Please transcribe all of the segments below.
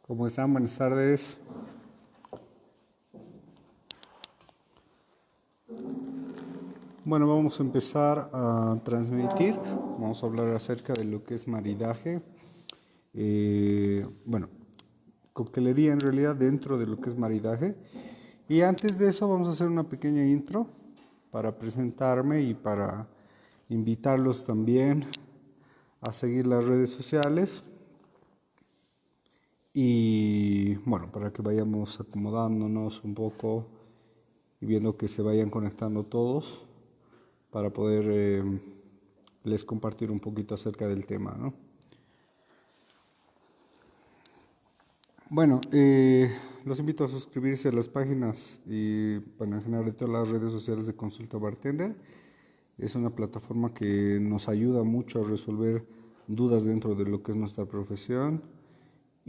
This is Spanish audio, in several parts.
¿Cómo están? Buenas tardes. Bueno, vamos a empezar a transmitir. Vamos a hablar acerca de lo que es maridaje. Bueno, coctelería en realidad dentro de lo que es maridaje. Y antes de eso vamos a hacer una pequeña intro para presentarme y para invitarlos también a seguir las redes sociales. Y bueno, para que vayamos acomodándonos un poco y viendo que se vayan conectando todos para poder les compartir un poquito acerca del tema, ¿no? Bueno, los invito a suscribirse a las páginas y, bueno, en general de todas las redes sociales de Consulta Bartender. Es una plataforma que nos ayuda mucho a resolver dudas dentro de lo que es nuestra profesión.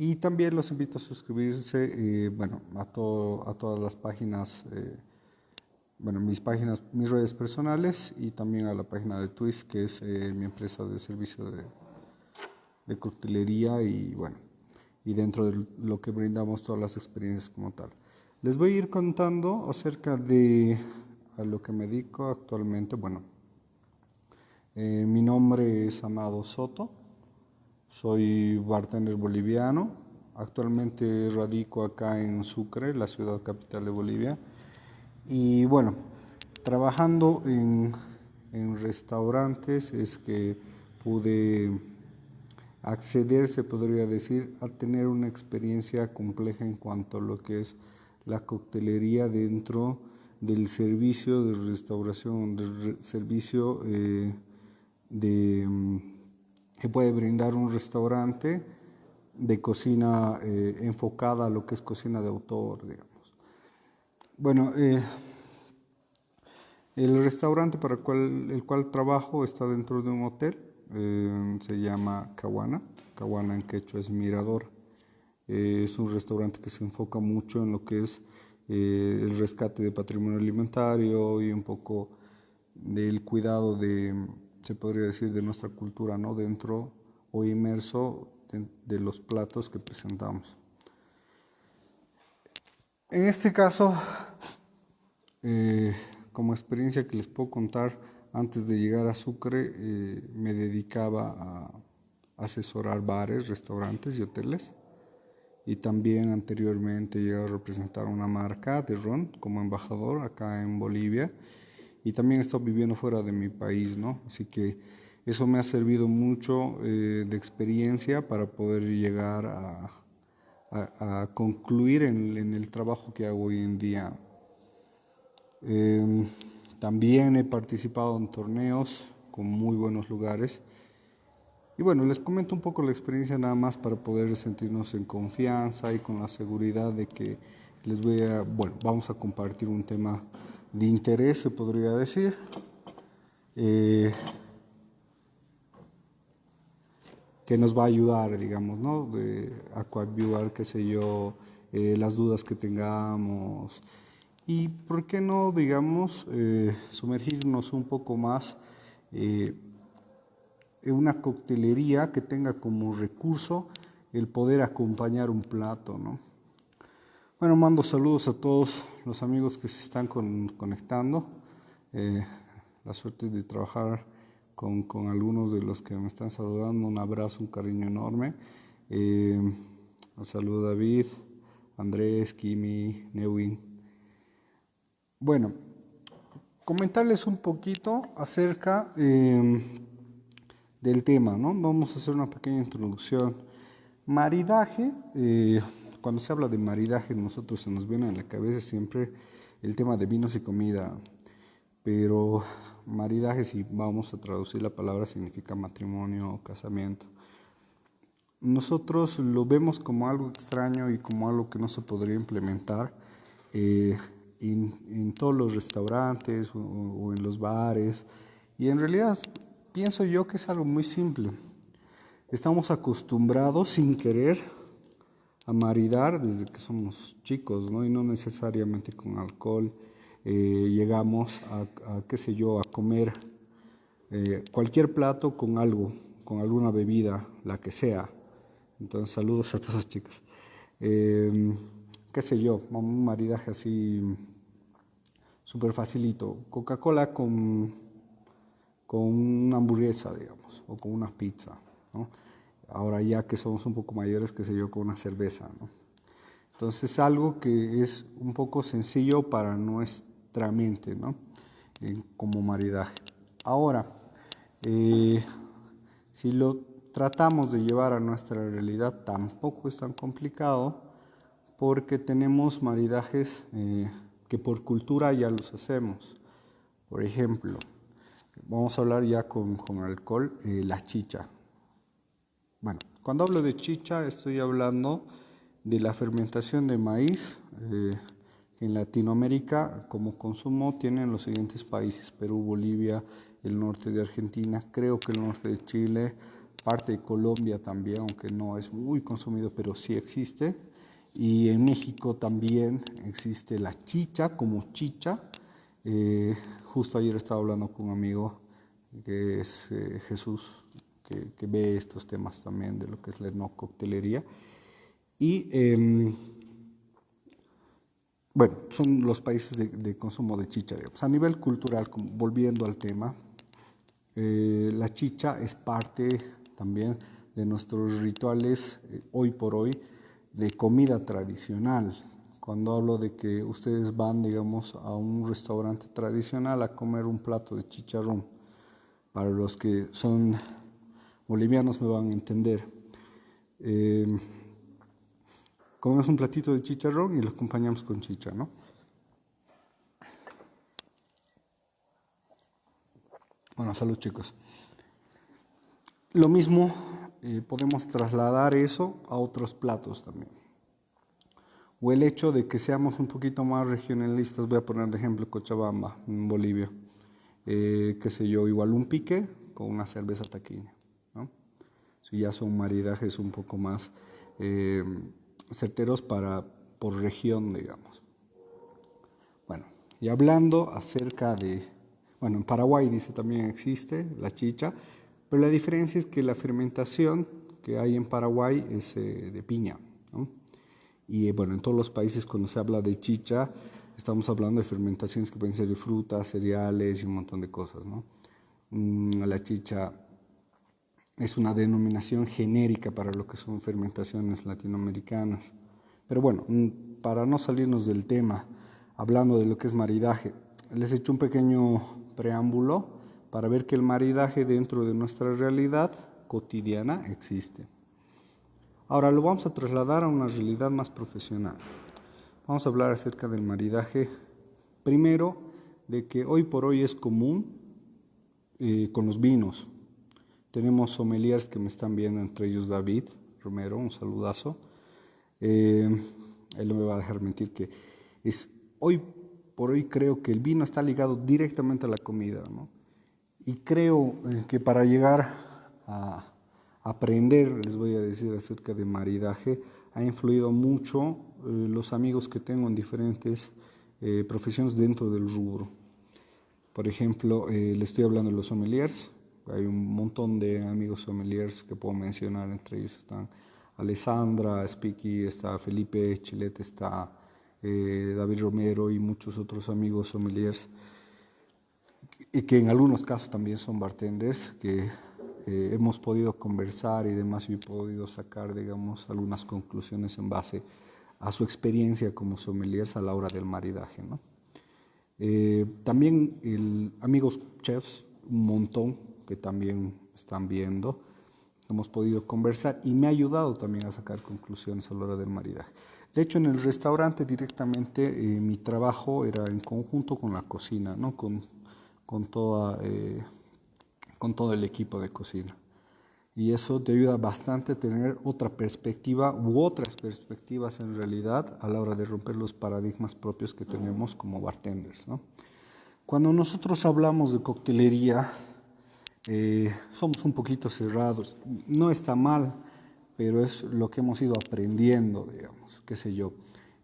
Y también los invito a suscribirse, bueno, a todas las páginas, bueno, mis redes personales y también a la página de Twist, que es mi empresa de servicio de coctelería y bueno, y dentro de lo que brindamos todas las experiencias como tal. Les voy a ir contando acerca de a lo que me dedico actualmente. Bueno, mi nombre es Amado Soto, soy bartender boliviano, actualmente radico acá en Sucre, la ciudad capital de Bolivia, y bueno, trabajando en restaurantes es que pude acceder, se podría decir, a tener una experiencia compleja en cuanto a lo que es la coctelería dentro del servicio de restauración, del servicio que puede brindar un restaurante de cocina enfocada a lo que es cocina de autor, digamos. Bueno, el restaurante para el cual trabajo está dentro de un hotel, se llama Caguana. Caguana en quechua es mirador. Es un restaurante que se enfoca mucho en lo que es el rescate de patrimonio alimentario y un poco del cuidado se podría decir, de nuestra cultura, ¿no? Dentro o inmerso de los platos que presentamos. En este caso, como experiencia que les puedo contar, antes de llegar a Sucre me dedicaba a asesorar bares, restaurantes y hoteles. Y también anteriormente llegué a representar una marca de ron como embajador acá en Bolivia. Y también he estado viviendo fuera de mi país, ¿no? Así que eso me ha servido mucho de experiencia para poder llegar a concluir en el trabajo que hago hoy en día. También he participado en torneos con muy buenos lugares. Y bueno, les comento un poco la experiencia nada más para poder sentirnos en confianza y con la seguridad de que bueno, vamos a compartir un tema de interés, se podría decir. Que nos va a ayudar, digamos, ¿no? A coadyuvar, qué sé yo, las dudas que tengamos. Y por qué no, digamos, sumergirnos un poco más en una coctelería que tenga como recurso el poder acompañar un plato, ¿no? Bueno, mando saludos a todos los amigos que se están conectando. La suerte de trabajar con algunos de los que me están saludando. Un abrazo, un cariño enorme. Un saludo a David, Andrés, Kimi, Neuwin. Bueno, comentarles un poquito acerca del tema, ¿no? Vamos a hacer una pequeña introducción. Maridaje, cuando se habla de maridaje, nosotros se nos viene a la cabeza siempre el tema de vinos y comida, pero maridaje, si vamos a traducir la palabra, significa matrimonio o casamiento. Nosotros lo vemos como algo extraño y como algo que no se podría implementar en todos los restaurantes o en los bares, y en realidad pienso yo que es algo muy simple. Estamos acostumbrados sin querer a maridar desde que somos chicos, ¿no? Y no necesariamente con alcohol. Llegamos qué sé yo, a comer cualquier plato con algo, con alguna bebida, la que sea. Entonces, saludos a todos, chicos. Eh, qué sé yo, un maridaje así súper facilito. Coca-Cola con una hamburguesa, digamos, o con una pizza, ¿no? Ahora ya que somos un poco mayores, qué sé yo, con una cerveza, ¿no? Entonces algo que es un poco sencillo para nuestra mente, ¿no? Como maridaje. Ahora, eh, si lo tratamos de llevar a nuestra realidad, tampoco es tan complicado porque tenemos maridajes que por cultura ya los hacemos. Por ejemplo, vamos a hablar ya con alcohol, la chicha. Bueno, cuando hablo de chicha estoy hablando de la fermentación de maíz. En Latinoamérica como consumo tienen los siguientes países: Perú, Bolivia, el norte de Argentina, creo que el norte de Chile, parte de Colombia también, aunque no es muy consumido, pero sí existe. Y en México también existe la chicha como chicha. Justo ayer estaba hablando con un amigo que es Jesús, que ve estos temas también de lo que es la no coctelería. Y bueno, son los países de consumo de chicha, digamos. A nivel cultural, volviendo al tema, la chicha es parte también de nuestros rituales hoy por hoy de comida tradicional. Cuando hablo de que ustedes van, digamos, a un restaurante tradicional a comer un plato de chicharrón, para los que son bolivianos me van a entender. Eh, Comemos un platito de chicharrón y lo acompañamos con chicha, ¿no? Bueno, salud chicos. Lo mismo podemos trasladar eso a otros platos también. O el hecho de que seamos un poquito más regionalistas, voy a poner de ejemplo Cochabamba, en Bolivia. Qué sé yo, igual un pique con una cerveza taquiña, ¿no? Si ya son maridajes un poco más eh, certeros por región, digamos. Bueno, y hablando acerca de, bueno, en Paraguay dice también existe la chicha, pero la diferencia es que la fermentación que hay en Paraguay es de piña, ¿no? Y bueno, en todos los países cuando se habla de chicha, estamos hablando de fermentaciones que pueden ser de frutas, cereales y un montón de cosas, ¿no? La chicha es una denominación genérica para lo que son fermentaciones latinoamericanas. Pero bueno, para no salirnos del tema, hablando de lo que es maridaje, les he hecho un pequeño preámbulo para ver que el maridaje dentro de nuestra realidad cotidiana existe. Ahora lo vamos a trasladar a una realidad más profesional. Vamos a hablar acerca del maridaje, primero, de que hoy por hoy es común con los vinos. Tenemos sommeliers que me están viendo, entre ellos David Romero, un saludazo. Eh, Él no me va a dejar mentir que es hoy por hoy creo que el vino está ligado directamente a la comida, ¿no? Y creo que para llegar a aprender, les voy a decir acerca de maridaje, ha influido mucho los amigos que tengo en diferentes profesiones dentro del rubro. Por ejemplo, le estoy hablando de los sommeliers. Hay un montón de amigos sommeliers que puedo mencionar, entre ellos están Alessandra, Spiky, está Felipe Chilete, está David Romero y muchos otros amigos sommeliers, y que en algunos casos también son bartenders, que hemos podido conversar y demás y he podido sacar, digamos, algunas conclusiones en base a su experiencia como sommeliers a la hora del maridaje, ¿no? También amigos chefs, un montón que también están viendo, hemos podido conversar y me ha ayudado también a sacar conclusiones a la hora del maridaje. De hecho, en el restaurante directamente mi trabajo era en conjunto con la cocina, ¿no? Con, toda, con todo el equipo de cocina. Y eso te ayuda bastante a tener otra perspectiva u otras perspectivas en realidad a la hora de romper los paradigmas propios que tenemos como bartenders, ¿no? Cuando nosotros hablamos de coctelería, somos un poquito cerrados. No está mal, pero es lo que hemos ido aprendiendo, digamos, qué sé yo.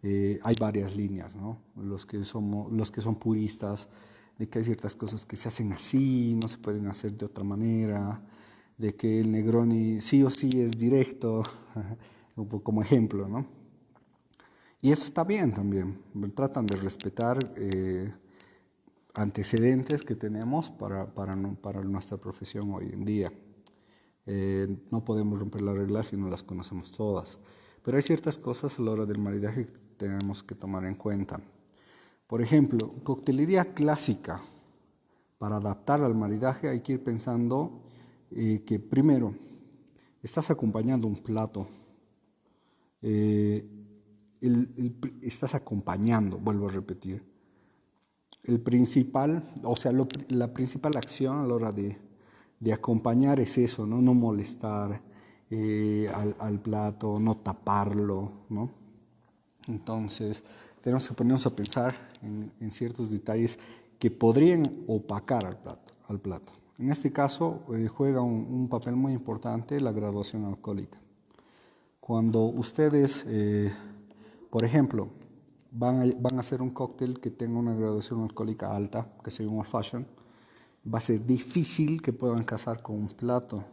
Hay varias líneas, ¿no? Los que son puristas, de que hay ciertas cosas que se hacen así, no se pueden hacer de otra manera, de que el Negroni sí o sí es directo, como ejemplo, ¿no? Y eso está bien también. Tratan de respetar antecedentes que tenemos para nuestra profesión hoy en día. No podemos romper las reglas si no las conocemos todas. Pero hay ciertas cosas a la hora del maridaje que tenemos que tomar en cuenta. Por ejemplo, coctelería clásica. Para adaptar al maridaje hay que ir pensando que primero estás acompañando un plato. Estás acompañando, vuelvo a repetir. El principal, o sea, la principal acción a la hora de acompañar es eso, ¿no? No molestar al plato, no taparlo, ¿no? Entonces, tenemos que ponernos a pensar en ciertos detalles que podrían opacar al plato. En este caso, juega un papel muy importante la graduación alcohólica. Cuando ustedes, por ejemplo, van a hacer un cóctel que tenga una graduación alcohólica alta, que sea un old fashion, va a ser difícil que puedan casar con un plato.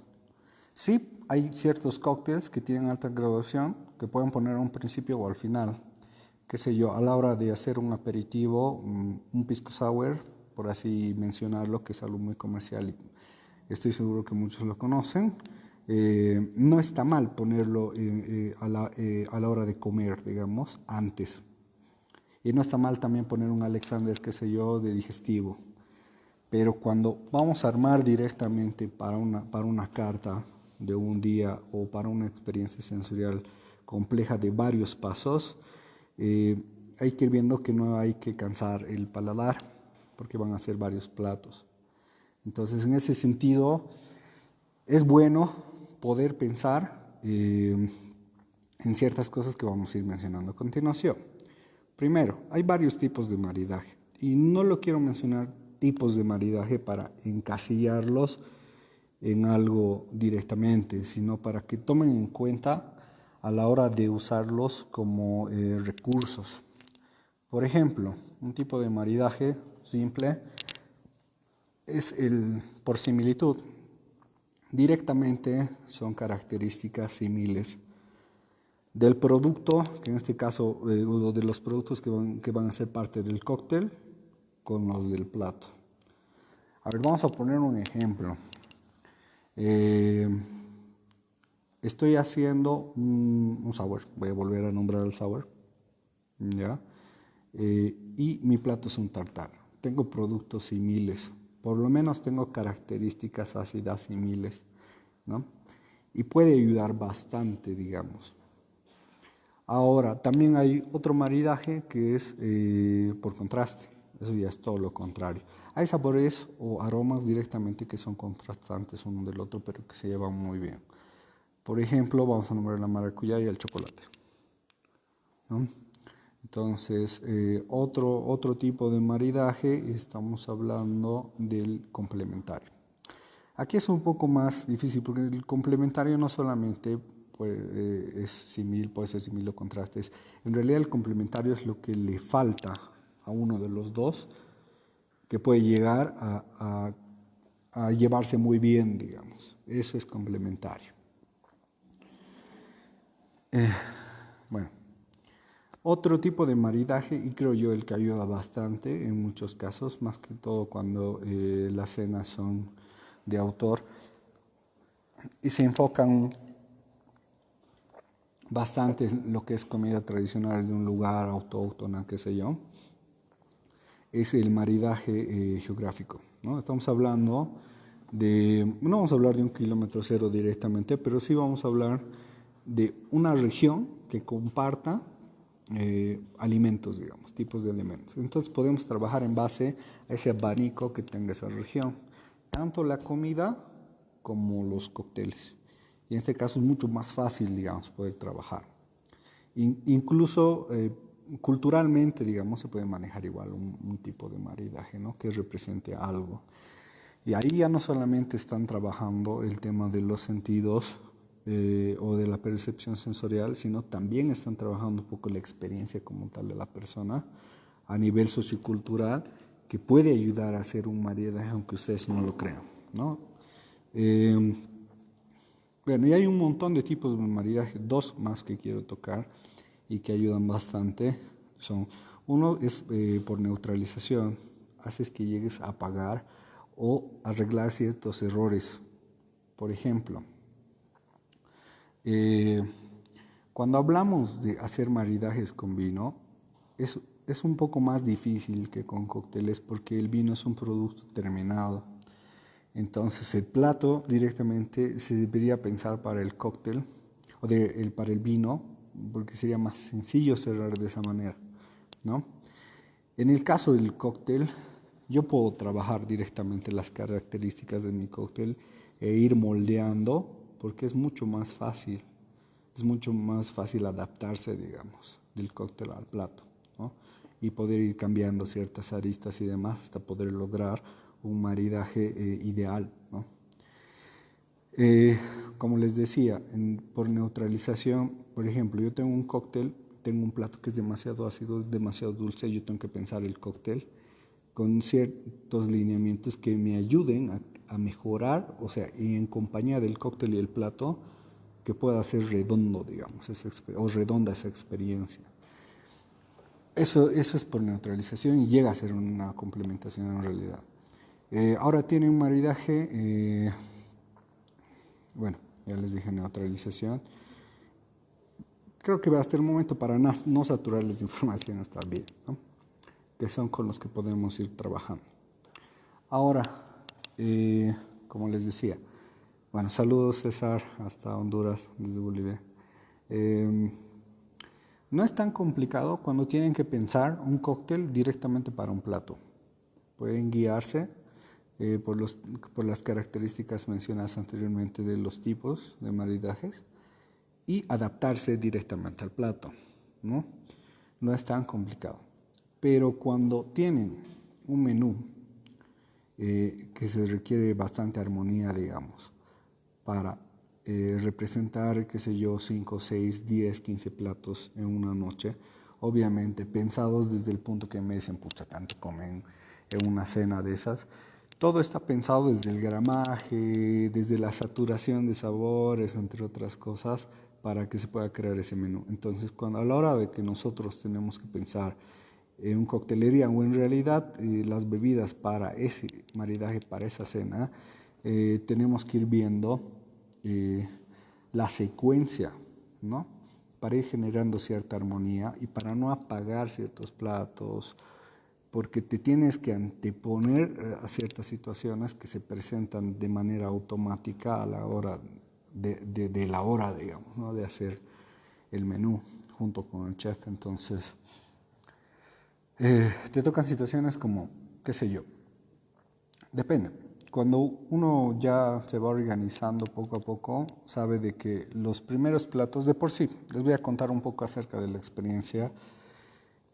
Sí, hay ciertos cócteles que tienen alta graduación que pueden poner a un principio o al final. Qué sé yo, a la hora de hacer un aperitivo, un pisco sour, por así mencionarlo, que es algo muy comercial y estoy seguro que muchos lo conocen. No está mal ponerlo a la hora de comer, digamos, antes. Y no está mal también poner un Alexander, qué sé yo, de digestivo. Pero cuando vamos a armar directamente para una carta de un día o para una experiencia sensorial compleja de varios pasos, hay que ir viendo que no hay que cansar el paladar, porque van a ser varios platos. Entonces, en ese sentido, es bueno poder pensar en ciertas cosas que vamos a ir mencionando a continuación. Primero, hay varios tipos de maridaje y no lo quiero mencionar tipos de maridaje para encasillarlos en algo directamente, sino para que tomen en cuenta a la hora de usarlos como recursos. Por ejemplo, un tipo de maridaje simple es el por similitud. Directamente son características similares del producto, que en este caso, uno de los productos que van a ser parte del cóctel, con los del plato. A ver, vamos a poner un ejemplo. Estoy haciendo un sour, voy a volver a nombrar el sour, ¿ya? Y mi plato es un tartar. Tengo productos similares, por lo menos tengo características ácidas similares, ¿no? Y puede ayudar bastante, digamos. Ahora, también hay otro maridaje que es por contraste. Eso ya es todo lo contrario. Hay sabores o aromas directamente que son contrastantes uno del otro, pero que se llevan muy bien. Por ejemplo, vamos a nombrar la maracuyá y el chocolate, ¿no? Entonces, otro tipo de maridaje, estamos hablando del complementario. Aquí es un poco más difícil porque el complementario no solamente puede ser símil o contrastes. En realidad el complementario es lo que le falta a uno de los dos, que puede llegar a llevarse muy bien, digamos. Eso es complementario. Bueno, otro tipo de maridaje, y creo yo el que ayuda bastante en muchos casos, más que todo cuando las cenas son de autor y se enfocan bastante en lo que es comida tradicional de un lugar autóctona, qué sé yo, es el maridaje geográfico, ¿no? Estamos hablando no vamos a hablar de un kilómetro cero directamente, pero sí vamos a hablar de una región que comparta alimentos, digamos, tipos de alimentos. Entonces podemos trabajar en base a ese abanico que tenga esa región, tanto la comida como los cócteles. Y en este caso es mucho más fácil, digamos, poder trabajar. Incluso culturalmente, digamos, se puede manejar igual un tipo de maridaje, ¿no? Que represente algo. Y ahí ya no solamente están trabajando el tema de los sentidos o de la percepción sensorial, sino también están trabajando un poco la experiencia como tal de la persona a nivel sociocultural, que puede ayudar a hacer un maridaje aunque ustedes no lo crean, ¿no? Bueno, y hay un montón de tipos de maridaje, dos más que quiero tocar, y que ayudan bastante son, uno es por neutralización, haces que llegues a apagar o arreglar ciertos errores. Por ejemplo, eh, cuando hablamos de hacer maridajes con vino, es un poco más difícil que con cócteles porque el vino es un producto terminado. Entonces el plato directamente se debería pensar para el cóctel o para el vino, porque sería más sencillo cerrar de esa manera, ¿no? En el caso del cóctel, yo puedo trabajar directamente las características de mi cóctel e ir moldeando, porque es mucho más fácil adaptarse, digamos, del cóctel al plato, ¿no? Y poder ir cambiando ciertas aristas y demás hasta poder lograr un maridaje ideal, ¿no? Eh, Como les decía, por neutralización, por ejemplo, yo tengo un cóctel, tengo un plato que es demasiado ácido, demasiado dulce, yo tengo que pensar el cóctel con ciertos lineamientos que me ayuden a mejorar, o sea, y en compañía del cóctel y el plato, que pueda ser redondo, digamos, o redonda esa experiencia. Eso es por neutralización y llega a ser una complementación en realidad. Ahora tiene un maridaje, bueno, ya les dije neutralización. Creo que hasta el momento para no saturarles de información está bien, ¿no? Que son con los que podemos ir trabajando. Ahora, como les decía, bueno, saludos César, hasta Honduras, desde Bolivia. No es tan complicado cuando tienen que pensar un cóctel directamente para un plato. Pueden guiarse por las características mencionadas anteriormente de los tipos de maridajes y adaptarse directamente al plato, ¿no? No es tan complicado. Pero cuando tienen un menú que se requiere bastante armonía, digamos, para representar, qué sé yo, 5, 6, 10, 15 platos en una noche, obviamente pensados desde el punto que me dicen, pucha, tanto comen en una cena de esas. Todo está pensado desde el gramaje, desde la saturación de sabores, entre otras cosas, para que se pueda crear ese menú. Entonces, a la hora de que nosotros tenemos que pensar en una coctelería o en realidad las bebidas para ese maridaje, para esa cena, tenemos que ir viendo la secuencia, ¿no? Para ir generando cierta armonía y para no apagar ciertos platos, porque te tienes que anteponer a ciertas situaciones que se presentan de manera automática a la hora de la hora, digamos, ¿no? De hacer el menú junto con el chef. Entonces, te tocan situaciones como, qué sé yo, depende. Cuando uno ya se va organizando poco a poco, sabe de que los primeros platos de por sí, les voy a contar un poco acerca de la experiencia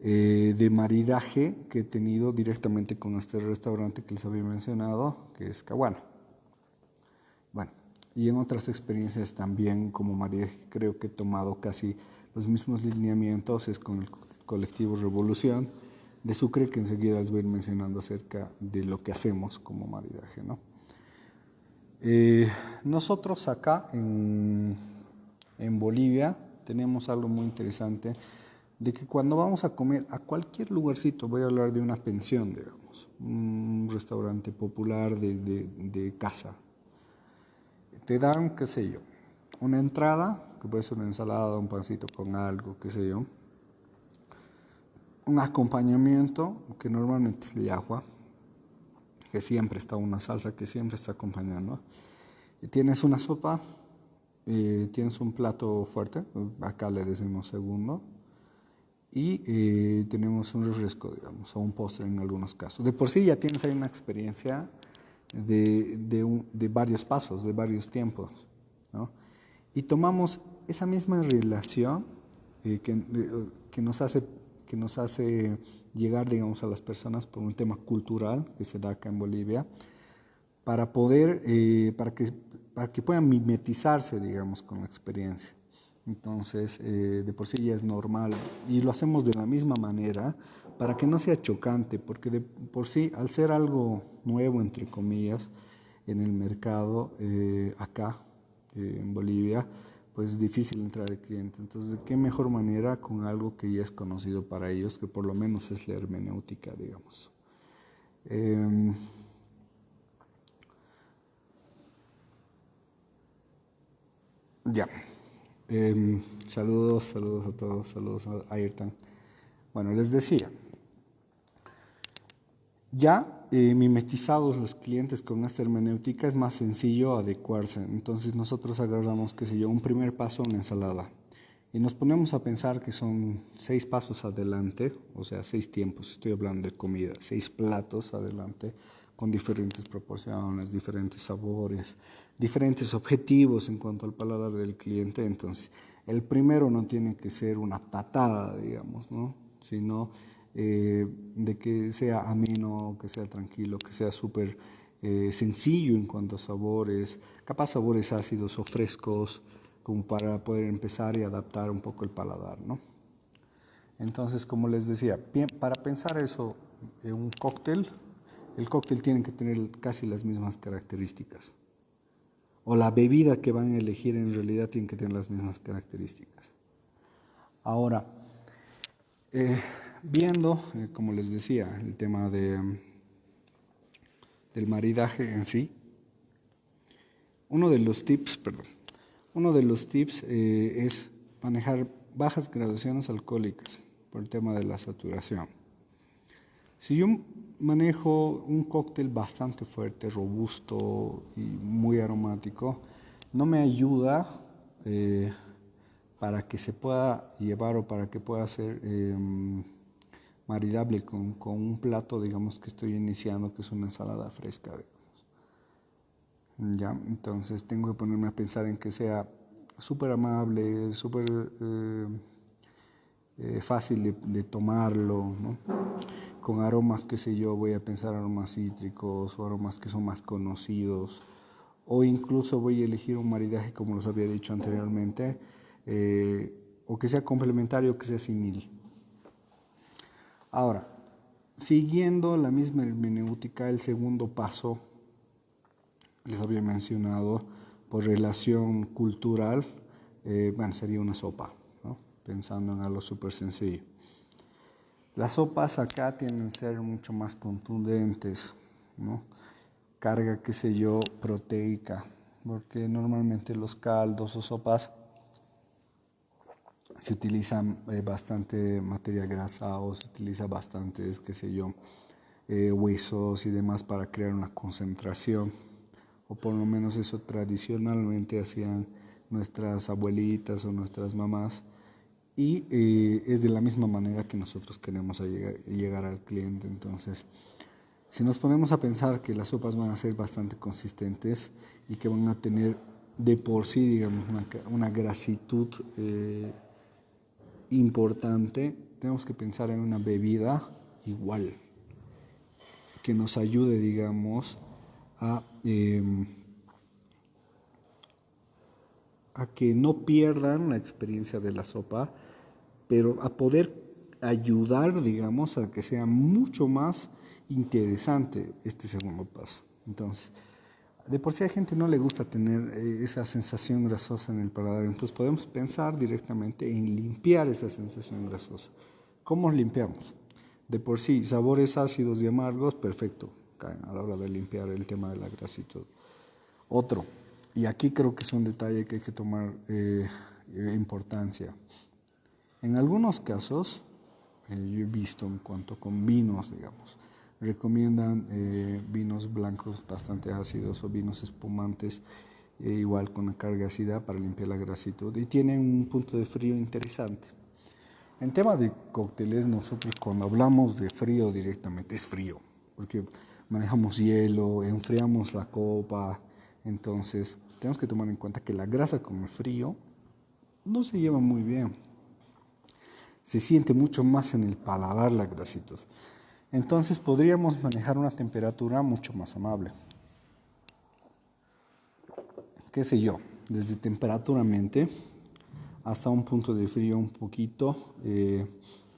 de maridaje que he tenido directamente con este restaurante que les había mencionado, que es Caguana. Bueno, y en otras experiencias también como maridaje creo que he tomado casi los mismos lineamientos, es con el colectivo Revolución de Sucre, que enseguida les voy a ir mencionando acerca de lo que hacemos como maridaje, ¿no? Nosotros acá en Bolivia tenemos algo muy interesante de que cuando vamos a comer a cualquier lugarcito, voy a hablar de una pensión, digamos, un restaurante popular de casa, te dan, qué sé yo, una entrada, que puede ser una ensalada, un pancito con algo, qué sé yo, un acompañamiento, que normalmente es el agua, que siempre está una salsa, que siempre está acompañando, y tienes una sopa, tienes un plato fuerte, acá le decimos segundo, y tenemos un refresco, digamos, o un postre en algunos casos. De por sí ya tienes ahí una experiencia de varios pasos, de varios tiempos, ¿no? Y tomamos esa misma relación que nos hace llegar, digamos, a las personas por un tema cultural que se da acá en Bolivia, para poder, para que puedan mimetizarse, digamos, con la experiencia. Entonces, de por sí ya es normal y lo hacemos de la misma manera para que no sea chocante, porque de por sí, al ser algo nuevo, entre comillas, en el mercado acá, en Bolivia, pues es difícil entrar al cliente. Entonces, ¿de qué mejor manera con algo que ya es conocido para ellos, que por lo menos es la hermenéutica, digamos? Eh, ya. Saludos a todos, saludos a Ayrton. Bueno, les decía, ya mimetizados los clientes con esta hermenéutica es más sencillo adecuarse. Entonces nosotros agarramos, qué sé yo, un primer paso, una ensalada. Y nos ponemos a pensar que son 6 pasos adelante, o sea, 6 tiempos, estoy hablando de comida, 6 platos adelante, con diferentes proporciones, diferentes sabores, diferentes objetivos en cuanto al paladar del cliente. Entonces, el primero no tiene que ser una patada, digamos, ¿no? Sino de que sea ameno, que sea tranquilo, que sea súper sencillo en cuanto a sabores, capaz sabores ácidos o frescos, como para poder empezar y adaptar un poco el paladar, ¿no? Entonces, como les decía, para pensar eso en un cóctel, el cóctel tiene que tener casi las mismas características. O la bebida que van a elegir en realidad tiene que tener las mismas características. Ahora, viendo, como les decía, el tema del maridaje en sí, uno de los tips es manejar bajas graduaciones alcohólicas por el tema de la saturación. Si yo manejo un cóctel bastante fuerte, robusto y muy aromático, no me ayuda para que se pueda llevar o para que pueda ser maridable con un plato, digamos, que estoy iniciando, que es una ensalada fresca. Ya, entonces tengo que ponerme a pensar en que sea súper amable, súper fácil de tomarlo, ¿no? Con aromas, qué sé yo, voy a pensar aromas cítricos o aromas que son más conocidos, o incluso voy a elegir un maridaje, como los había dicho anteriormente, o que sea complementario o que sea simil. Ahora, siguiendo la misma hermenéutica, el segundo paso, les había mencionado, por relación cultural, bueno, sería una sopa, ¿no? Pensando en algo súper sencillo. Las sopas acá tienden a ser mucho más contundentes, ¿no? Carga, qué sé yo, proteica, porque normalmente los caldos o sopas se utilizan bastante materia grasa o se utiliza bastantes, qué sé yo, huesos y demás para crear una concentración, o por lo menos eso tradicionalmente hacían nuestras abuelitas o nuestras mamás, y es de la misma manera que nosotros queremos llegar al cliente. Entonces, si nos ponemos a pensar que las sopas van a ser bastante consistentes y que van a tener de por sí, digamos, una grasitud importante, tenemos que pensar en una bebida igual, que nos ayude, digamos, a que no pierdan la experiencia de la sopa, pero a poder ayudar, digamos, a que sea mucho más interesante este segundo paso. Entonces, de por sí a gente no le gusta tener esa sensación grasosa en el paladar, entonces podemos pensar directamente en limpiar esa sensación grasosa. ¿Cómo limpiamos? De por sí, sabores ácidos y amargos, perfecto, caen a la hora de limpiar el tema de la grasitud. Otro, y aquí creo que es un detalle que hay que tomar importancia. En algunos casos, yo he visto en cuanto con vinos, digamos, recomiendan vinos blancos bastante ácidos o vinos espumantes, igual con una carga ácida para limpiar la grasitud, y tienen un punto de frío interesante. En tema de cócteles, nosotros cuando hablamos de frío directamente es frío, porque manejamos hielo, enfriamos la copa, entonces tenemos que tomar en cuenta que la grasa con el frío no se lleva muy bien. Se siente mucho más en el paladar la grasitud. Entonces podríamos manejar una temperatura mucho más amable. Qué sé yo, desde temperatura ambiente hasta un punto de frío un poquito.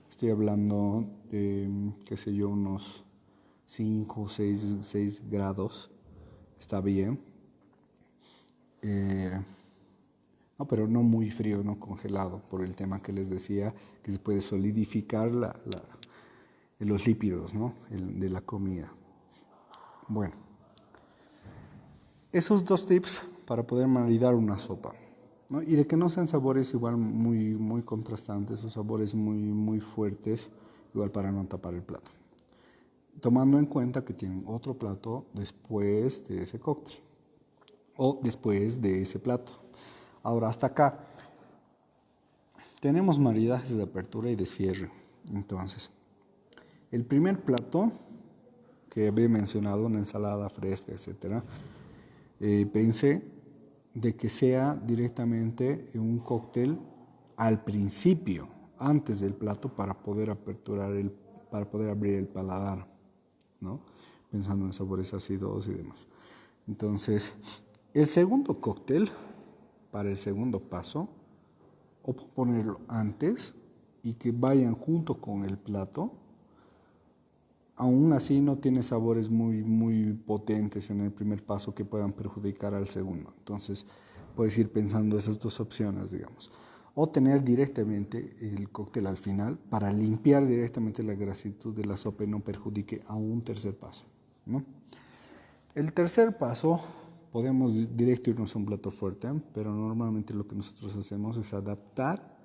Estoy hablando de, qué sé yo, unos 5 o 6 grados. Está bien. ¿no? Pero no muy frío, no congelado, por el tema que les decía, que se puede solidificar los lípidos, ¿no? De la comida. Bueno, esos dos tips para poder maridar una sopa, ¿no? Y de que no sean sabores igual muy, muy contrastantes o sabores muy, muy fuertes, igual para no tapar el plato. Tomando en cuenta que tienen otro plato después de ese cóctel o después de ese plato. Ahora, hasta acá tenemos maridajes de apertura y de cierre. Entonces, el primer plato que había mencionado, una ensalada fresca, etcétera, pensé de que sea directamente un cóctel al principio, antes del plato, para poder para poder abrir el paladar, ¿no? Pensando en sabores ácidos y demás. Entonces, el segundo cóctel, para el segundo paso, o ponerlo antes y que vayan junto con el plato. Aún así no tiene sabores muy, muy potentes en el primer paso que puedan perjudicar al segundo. Entonces, puedes ir pensando esas dos opciones, digamos. O tener directamente el cóctel al final para limpiar directamente la grasitud de la sopa y no perjudique a un tercer paso, ¿no? El tercer paso, podemos directo irnos a un plato fuerte, pero normalmente lo que nosotros hacemos es adaptar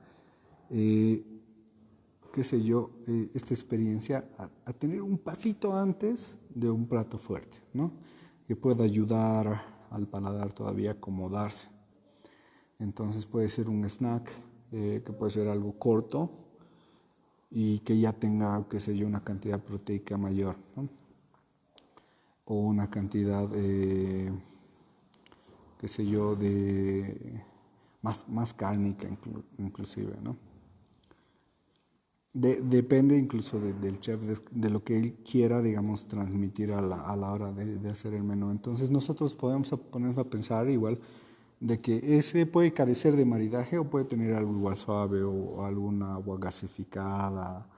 qué sé yo, esta experiencia a tener un pasito antes de un plato fuerte, ¿no? Que pueda ayudar al paladar todavía a acomodarse. Entonces puede ser un snack, que puede ser algo corto y que ya tenga, qué sé yo, una cantidad proteica mayor, ¿no? O una cantidad, qué sé yo, de más cárnica inclusive, ¿no? Depende incluso del chef, de lo que él quiera, digamos, transmitir a la hora de hacer el menú. Entonces nosotros podemos ponernos a pensar igual de que ese puede carecer de maridaje o puede tener algo igual suave o alguna agua gasificada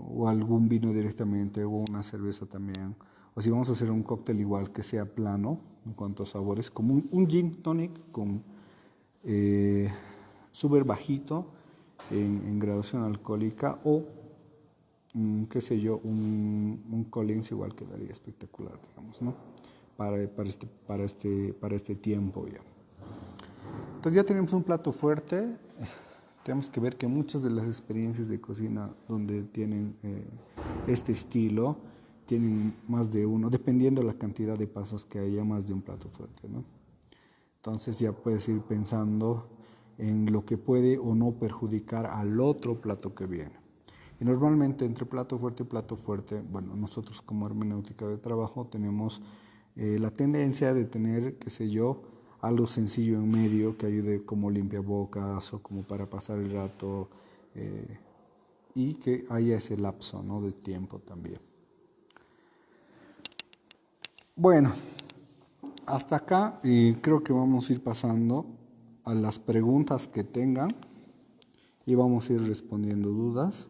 o algún vino directamente o una cerveza también. O si vamos a hacer un cóctel igual que sea plano en cuanto a sabores, como un gin tonic con súper bajito en graduación alcohólica o, qué sé yo, un Collins igual quedaría espectacular, digamos, ¿no? Para este tiempo ya. Entonces ya tenemos un plato fuerte. Tenemos que ver que muchas de las experiencias de cocina donde tienen este estilo tienen más de uno, dependiendo de la cantidad de pasos que haya, más de un plato fuerte, ¿no? Entonces ya puedes ir pensando en lo que puede o no perjudicar al otro plato que viene. Y normalmente entre plato fuerte y plato fuerte, bueno, nosotros como hermenéutica de trabajo tenemos la tendencia de tener, qué sé yo, algo sencillo en medio que ayude como limpiabocas o como para pasar el rato y que haya ese lapso, ¿no?, de tiempo también. Bueno, hasta acá creo que vamos a ir pasando a las preguntas que tengan y vamos a ir respondiendo dudas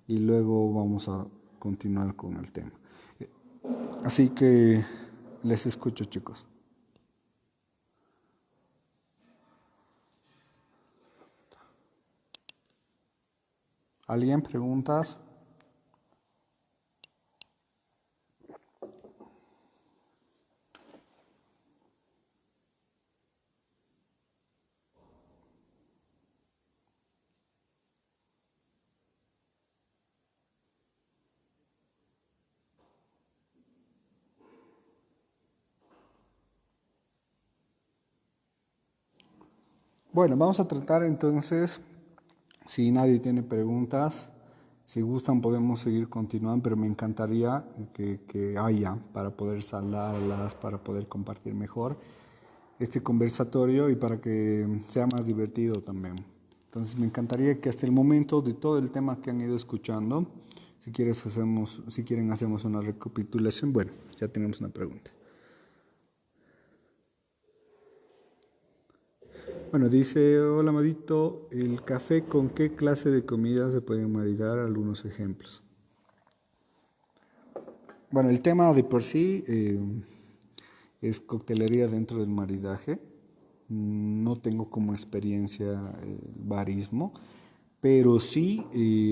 y luego vamos a continuar con el tema. Así que les escucho, chicos. ¿Alguien preguntas? Bueno, vamos a tratar entonces, si nadie tiene preguntas, si gustan podemos seguir continuando, pero me encantaría que haya para poder saldarlas, para poder compartir mejor este conversatorio y para que sea más divertido también. Entonces me encantaría que hasta el momento de todo el tema que han ido escuchando, si quieren hacemos una recapitulación. Bueno, ya tenemos una pregunta. Bueno, dice, hola Madito, ¿el café con qué clase de comida se pueden maridar? Algunos ejemplos. Bueno, el tema de por sí es coctelería dentro del maridaje. no tengo como experiencia el barismo, pero sí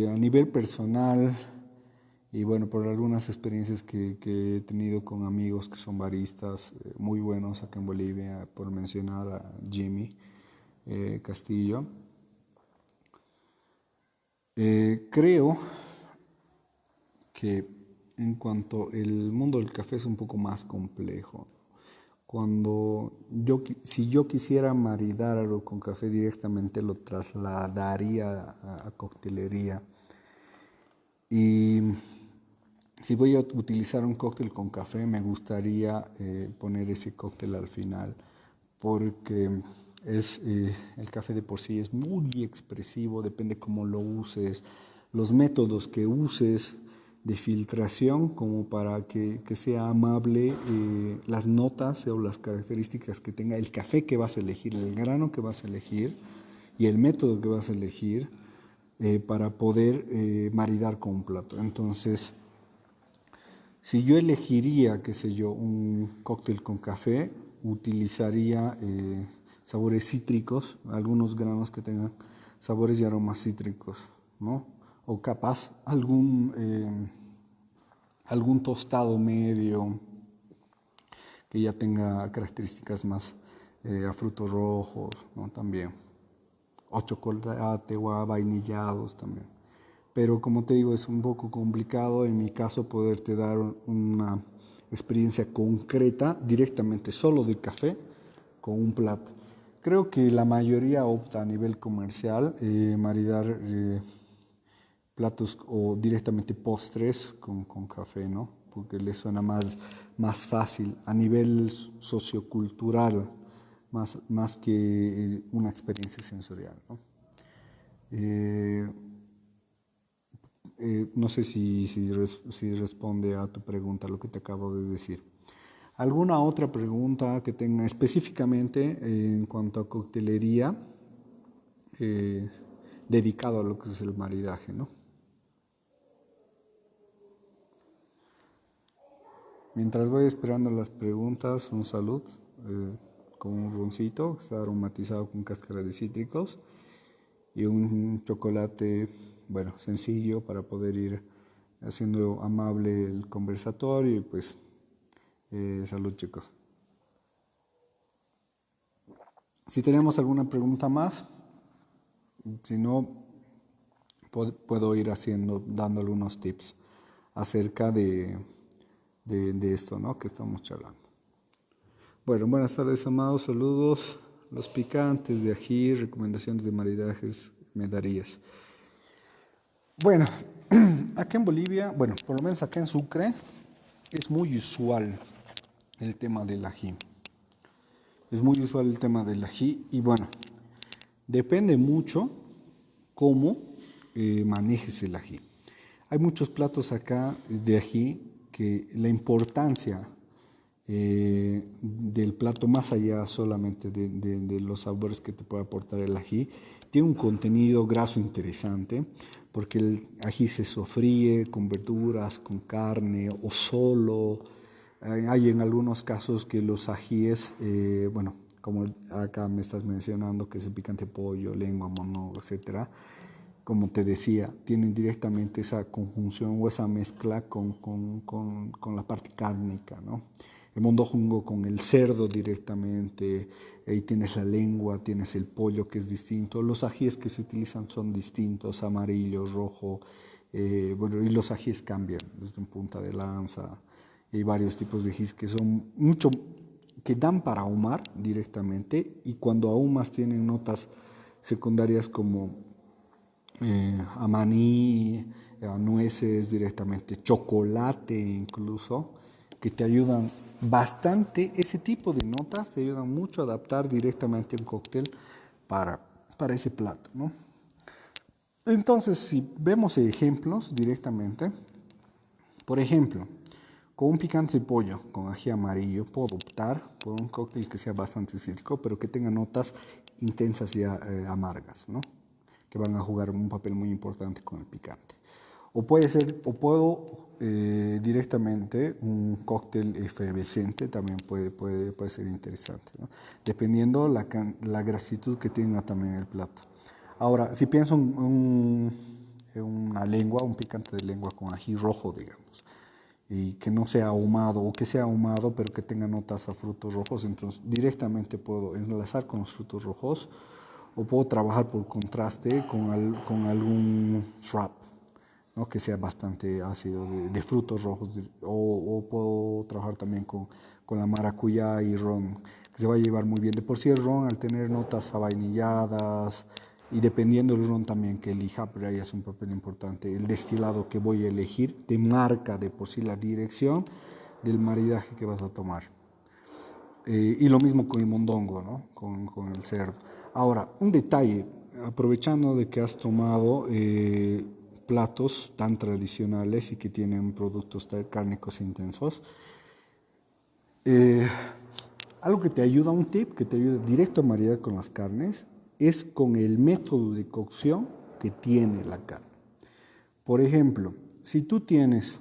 a nivel personal y bueno, por algunas experiencias que he tenido con amigos que son baristas muy buenos acá en Bolivia, por mencionar a Jimmy Castillo, creo que en cuanto el mundo del café es un poco más complejo. Si yo quisiera maridar algo con café directamente lo trasladaría a coctelería. Y si voy a utilizar un cóctel con café, me gustaría poner ese cóctel al final, porque el café de por sí es muy expresivo, depende cómo lo uses, los métodos que uses de filtración, como para que sea amable las notas o las características que tenga el café que vas a elegir, el grano que vas a elegir y el método que vas a elegir para poder maridar con un plato. Entonces, si yo elegiría, qué sé yo, un cóctel con café, utilizaría sabores cítricos, algunos granos que tengan sabores y aromas cítricos, ¿no? O capaz algún tostado medio que ya tenga características más a frutos rojos, ¿no? También. O chocolate o a vainillados también. Pero como te digo, es un poco complicado en mi caso poderte dar una experiencia concreta directamente solo de café con un plato. Creo que la mayoría opta a nivel comercial maridar platos o directamente postres con café, ¿no? Porque les suena más fácil a nivel sociocultural, más que una experiencia sensorial, ¿no? Eh, no sé si responde a tu pregunta lo que te acabo de decir. ¿Alguna otra pregunta que tenga específicamente en cuanto a coctelería eh, dedicado a lo que es el maridaje, ¿no? Mientras voy esperando las preguntas, un salud con un roncito que está aromatizado con cáscara de cítricos y un chocolate, bueno, sencillo para poder ir haciendo amable el conversatorio y pues salud chicos. Si tenemos alguna pregunta más, si no, puedo ir dando algunos tips acerca de esto, ¿no? Que estamos charlando. Bueno, buenas tardes, amados, saludos. Los picantes de ají, recomendaciones de maridajes, me darías. Bueno, acá en Bolivia, bueno, por lo menos acá en Sucre, es muy usual el tema del ají. Es muy usual el tema del ají y bueno, depende mucho cómo manejes el ají. Hay muchos platos acá de ají que la importancia del plato, más allá solamente de los sabores que te puede aportar el ají, tiene un contenido graso interesante, porque el ají se sofríe con verduras, con carne o solo. Hay en algunos casos que los ajíes, bueno, como acá me estás mencionando, que es el picante pollo, lengua, mono, etcétera, como te decía, tienen directamente esa conjunción o esa mezcla con la parte cárnica, ¿no? El mondongo con el cerdo directamente, ahí tienes la lengua, tienes el pollo que es distinto, los ajíes que se utilizan son distintos, amarillo, rojo, bueno, y los ajíes cambian desde un punta de lanza, hay varios tipos de ajíes que son mucho, que dan para ahumar directamente y cuando ahumas tienen notas secundarias como a maní, a nueces directamente, chocolate incluso, que te ayudan bastante, ese tipo de notas te ayudan mucho a adaptar directamente un cóctel para, para ese plato, ¿no? Entonces, si vemos ejemplos directamente, por ejemplo, con un picante de pollo con ají amarillo, puedo optar por un cóctel que sea bastante cítrico, pero que tenga notas intensas y amargas, ¿no? Que van a jugar un papel muy importante con el picante. O puede ser, o puedo directamente un cóctel efervescente también puede ser interesante, ¿no? Dependiendo la grasitud que tenga también el plato. Ahora, si pienso en una lengua, un picante de lengua con ají rojo, digamos, y que no sea ahumado o que sea ahumado pero que tenga notas a frutos rojos, entonces directamente puedo enlazar con los frutos rojos o puedo trabajar por contraste con algún shrub, ¿no? Que sea bastante ácido de frutos rojos o puedo trabajar también con la maracuyá y ron, que se va a llevar muy bien. De por sí el ron al tener notas avainilladas y dependiendo del ron también que elija, pero ahí es un papel importante. El destilado que voy a elegir te marca de por sí la dirección del maridaje que vas a tomar. Y lo mismo con el mondongo, ¿no? Con el cerdo. Ahora, un detalle, aprovechando de que has tomado platos tan tradicionales y que tienen productos cárnicos intensos, eh, algo que te ayuda, un tip que te ayuda directo a maridar con las carnes, es con el método de cocción que tiene la carne. Por ejemplo, si tú tienes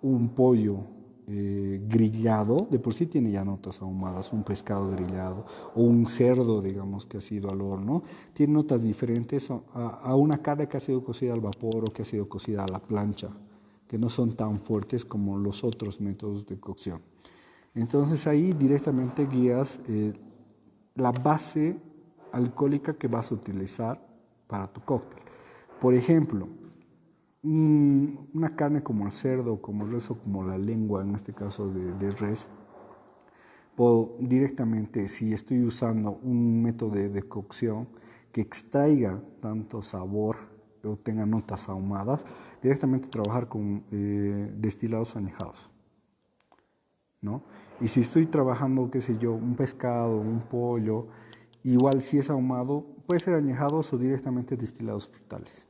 un pollo grillado, de por sí tiene ya notas ahumadas, un pescado grillado o un cerdo, digamos, que ha sido al horno, tiene notas diferentes a una carne que ha sido cocida al vapor o que ha sido cocida a la plancha, que no son tan fuertes como los otros métodos de cocción. Entonces ahí directamente guías la base alcohólica que vas a utilizar para tu cóctel. Por ejemplo, una carne como el cerdo, como el res o como la lengua, en este caso de res, puedo directamente, si estoy usando un método de cocción que extraiga tanto sabor o tenga notas ahumadas, directamente trabajar con destilados añejados, ¿no? Y si estoy trabajando, qué sé yo, un pescado, un pollo, igual si es ahumado, puede ser añejados o directamente destilados frutales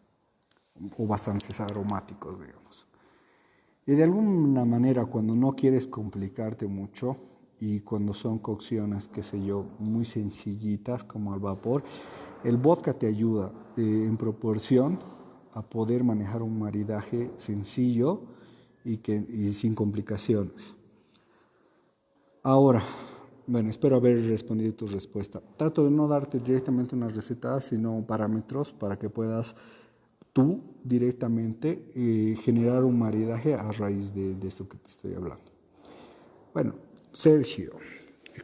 o bastantes aromáticos, digamos. Y de alguna manera, cuando no quieres complicarte mucho y cuando son cocciones, qué sé yo, muy sencillitas como al vapor, el vodka te ayuda en proporción a poder manejar un maridaje sencillo y sin complicaciones. Ahora, bueno, espero haber respondido tu respuesta. Trato de no darte directamente una receta, sino parámetros para que puedas tú directamente generar un maridaje a raíz de esto que te estoy hablando. Bueno, Sergio,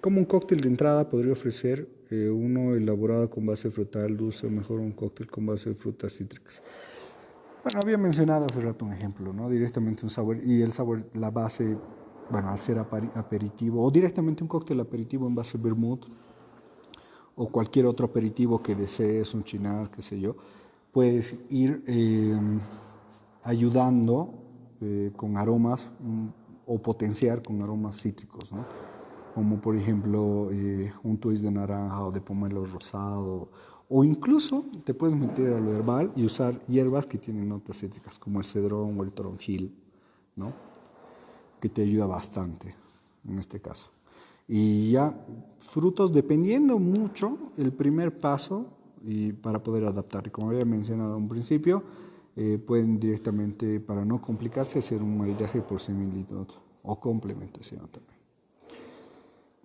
como un cóctel de entrada podría ofrecer uno elaborado con base frutal dulce o mejor un cóctel con base de frutas cítricas. Bueno, había mencionado hace rato un ejemplo, ¿no? Directamente un sabor y el sabor, la base, bueno, al ser aperitivo o directamente un cóctel aperitivo en base vermouth o cualquier otro aperitivo que desees, un chinar, qué sé yo, puedes ir ayudando con aromas o potenciar con aromas cítricos, ¿no? Como por ejemplo un twist de naranja o de pomelo rosado, o incluso te puedes meter a lo herbal y usar hierbas que tienen notas cítricas, como el cedrón o el toronjil, ¿no? Que te ayuda bastante en este caso. Y ya frutos, dependiendo mucho el primer paso y para poder adaptar. Y como había mencionado en un principio, pueden directamente, para no complicarse, hacer un maridaje por similitud o complementación también.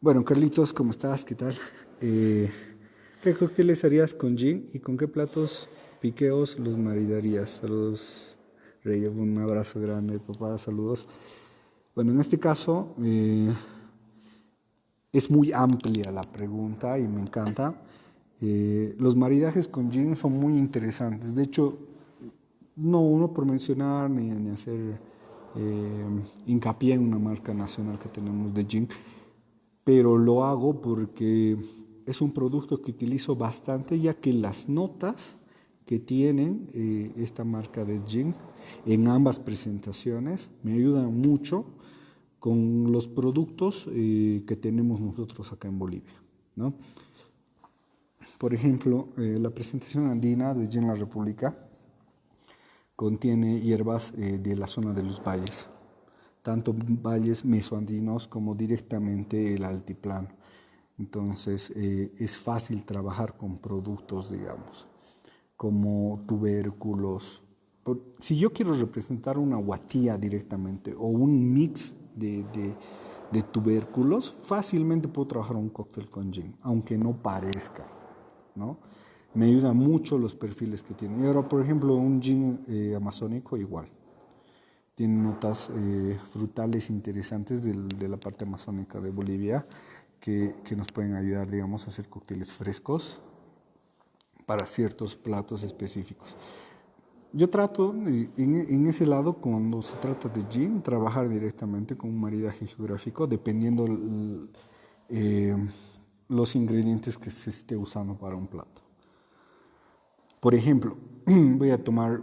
Bueno, Carlitos, ¿cómo estás? ¿Qué tal? ¿Qué cócteles harías con gin y con qué platos piqueos los maridarías? Saludos, Rey, un abrazo grande, papá, saludos. Bueno, en este caso es muy amplia la pregunta y me encanta. Los maridajes con gin son muy interesantes. De hecho, no uno por mencionar ni hacer hincapié en una marca nacional que tenemos de gin, pero lo hago porque es un producto que utilizo bastante, ya que las notas que tienen esta marca de gin en ambas presentaciones me ayudan mucho con los productos que tenemos nosotros acá en Bolivia, ¿no? Por ejemplo, la presentación andina de Gin La República contiene hierbas de la zona de los valles, tanto valles mesoandinos como directamente el altiplano. Entonces es fácil trabajar con productos, digamos, como tubérculos, Si yo quiero representar una guatía directamente o un mix de tubérculos, fácilmente puedo trabajar un cóctel con gin, aunque no parezca, ¿no? Me ayuda mucho los perfiles que tiene. Y ahora, por ejemplo, un gin amazónico igual. Tiene notas frutales interesantes de la parte amazónica de Bolivia que nos pueden ayudar, digamos, a hacer cócteles frescos para ciertos platos específicos. Yo trato en ese lado, cuando se trata de gin, trabajar directamente con un maridaje geográfico, dependiendo eh, los ingredientes que se esté usando para un plato. Por ejemplo, voy a tomar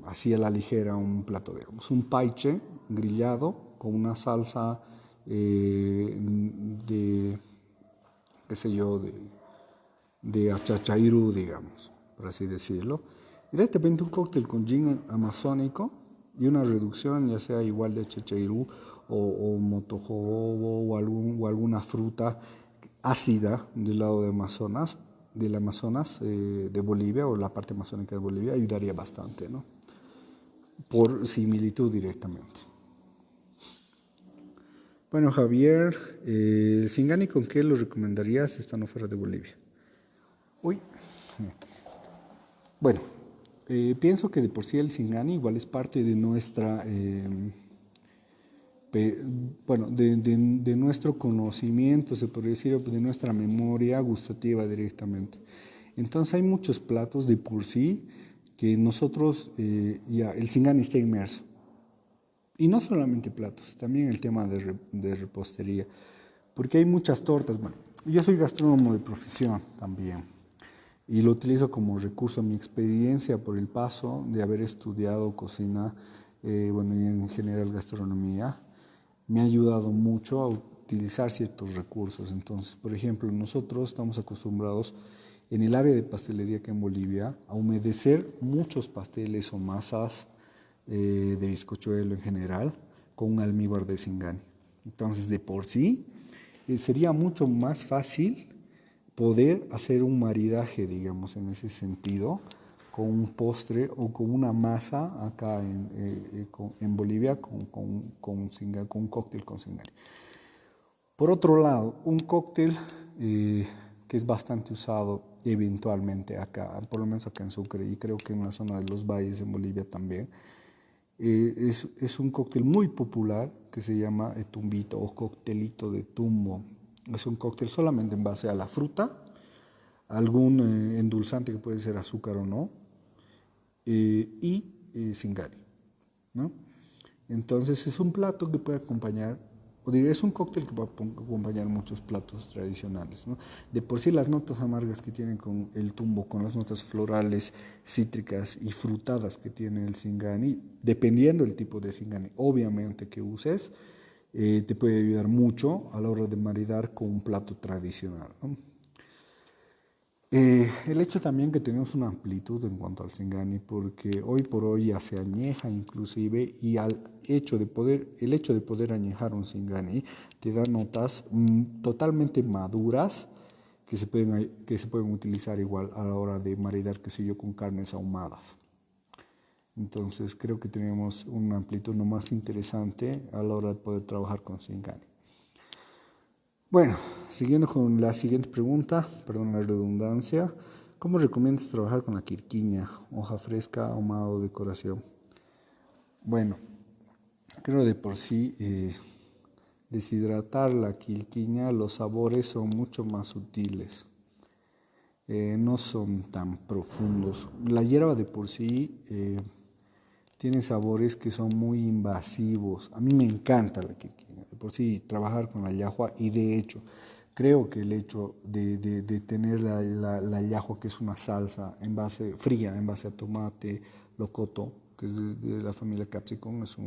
así a la ligera un plato, digamos, un paiche grillado con una salsa de, qué sé yo, de achachairú, digamos, por así decirlo. Directamente un cóctel con gin amazónico y una reducción, ya sea igual de achachairú o motojobo o alguna fruta ácida del lado de Amazonas, del Amazonas de Bolivia o la parte amazónica de Bolivia, ayudaría bastante, ¿no? Por similitud directamente. Bueno, Javier, el Singani, ¿con qué lo recomendarías estando fuera de Bolivia? Uy. Bueno, pienso que de por sí el Singani igual es parte de nuestra, bueno, de nuestro conocimiento, se podría decir, de nuestra memoria gustativa directamente. Entonces hay muchos platos de por sí que nosotros, ya, el Singani está inmerso. Y no solamente platos, también el tema de repostería, porque hay muchas tortas. Bueno, yo soy gastrónomo de profesión también y lo utilizo como recurso a mi experiencia por el paso de haber estudiado cocina, bueno, y en general gastronomía. Me ha ayudado mucho a utilizar ciertos recursos. Entonces, por ejemplo, nosotros estamos acostumbrados en el área de pastelería que en Bolivia a humedecer muchos pasteles o masas de bizcochuelo en general con un almíbar de Singani. Entonces, de por sí, sería mucho más fácil poder hacer un maridaje, digamos, en ese sentido, con un postre o con una masa acá en Bolivia con un cóctel con Singani. Por otro lado, un cóctel que es bastante usado eventualmente acá, por lo menos acá en Sucre y creo que en la zona de los valles en Bolivia también, es un cóctel muy popular que se llama tumbito o coctelito de tumbo. Es un cóctel solamente en base a la fruta, algún endulzante que puede ser azúcar o no, y Singani, ¿no? Entonces es un plato que puede acompañar, o diría, es un cóctel que puede acompañar muchos platos tradicionales, ¿no? De por sí las notas amargas que tienen con el tumbo, con las notas florales, cítricas y frutadas que tiene el Singani, dependiendo del tipo de Singani, obviamente que uses, te puede ayudar mucho a la hora de maridar con un plato tradicional, ¿no? El hecho también que tenemos una amplitud en cuanto al Singani, porque hoy por hoy ya se añeja inclusive, y el hecho de poder añejar un Singani te da notas totalmente maduras que se pueden utilizar igual a la hora de maridar, qué sé yo, con carnes ahumadas. Entonces creo que tenemos una amplitud no más interesante a la hora de poder trabajar con Singani. Bueno, siguiendo con la siguiente pregunta, perdón la redundancia, ¿cómo recomiendas trabajar con la quirquiña, hoja fresca, ahumado o decoración? Bueno, creo de por sí deshidratar la quirquiña, los sabores son mucho más sutiles, no son tan profundos. La hierba de por sí tiene sabores que son muy invasivos. A mí me encanta la quirquiña, de por sí trabajar con la llajua, y de hecho creo que el hecho de tener la llajua, que es una salsa fría en base a tomate, locoto, que es de la familia capsicum, es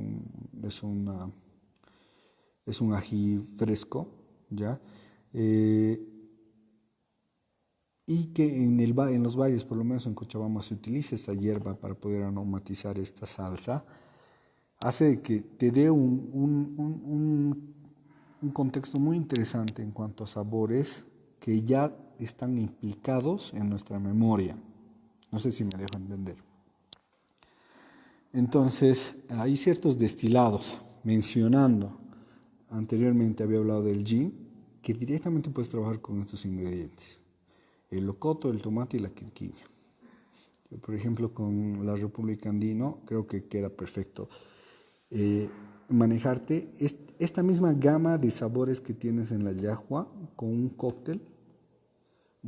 un ají fresco, ¿ya? Y que en los valles, por lo menos en Cochabamba, se utiliza esta hierba para poder aromatizar esta salsa, hace que te dé un contexto muy interesante en cuanto a sabores que ya están implicados en nuestra memoria. No sé si me dejo entender. Entonces, hay ciertos destilados, mencionando, anteriormente había hablado del gin, que directamente puedes trabajar con estos ingredientes. El locoto, el tomate y la quinquilla. Yo, por ejemplo, con la República Andino, creo que queda perfecto. Manejarte esta misma gama de sabores que tienes en la yahua con un cóctel,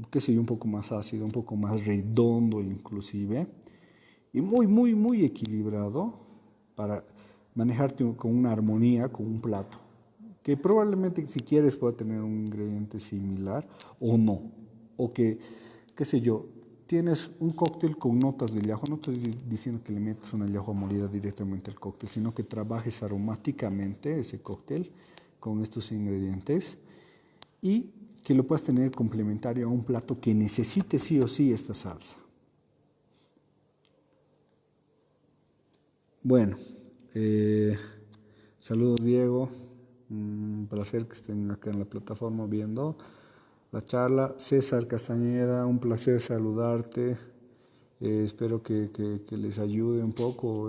qué sé yo, un poco más ácido, un poco más redondo inclusive, y muy, muy, muy equilibrado para manejarte con una armonía, con un plato, que probablemente si quieres pueda tener un ingrediente similar o no, o que, qué sé yo, tienes un cóctel con notas de llajua, no estoy diciendo que le metas una llajua molida directamente al cóctel, sino que trabajes aromáticamente ese cóctel con estos ingredientes y que lo puedas tener complementario a un plato que necesite sí o sí esta salsa. Bueno, saludos Diego, un placer que estén acá en la plataforma viendo la charla. César Castañeda, un placer saludarte. Espero que les ayude un poco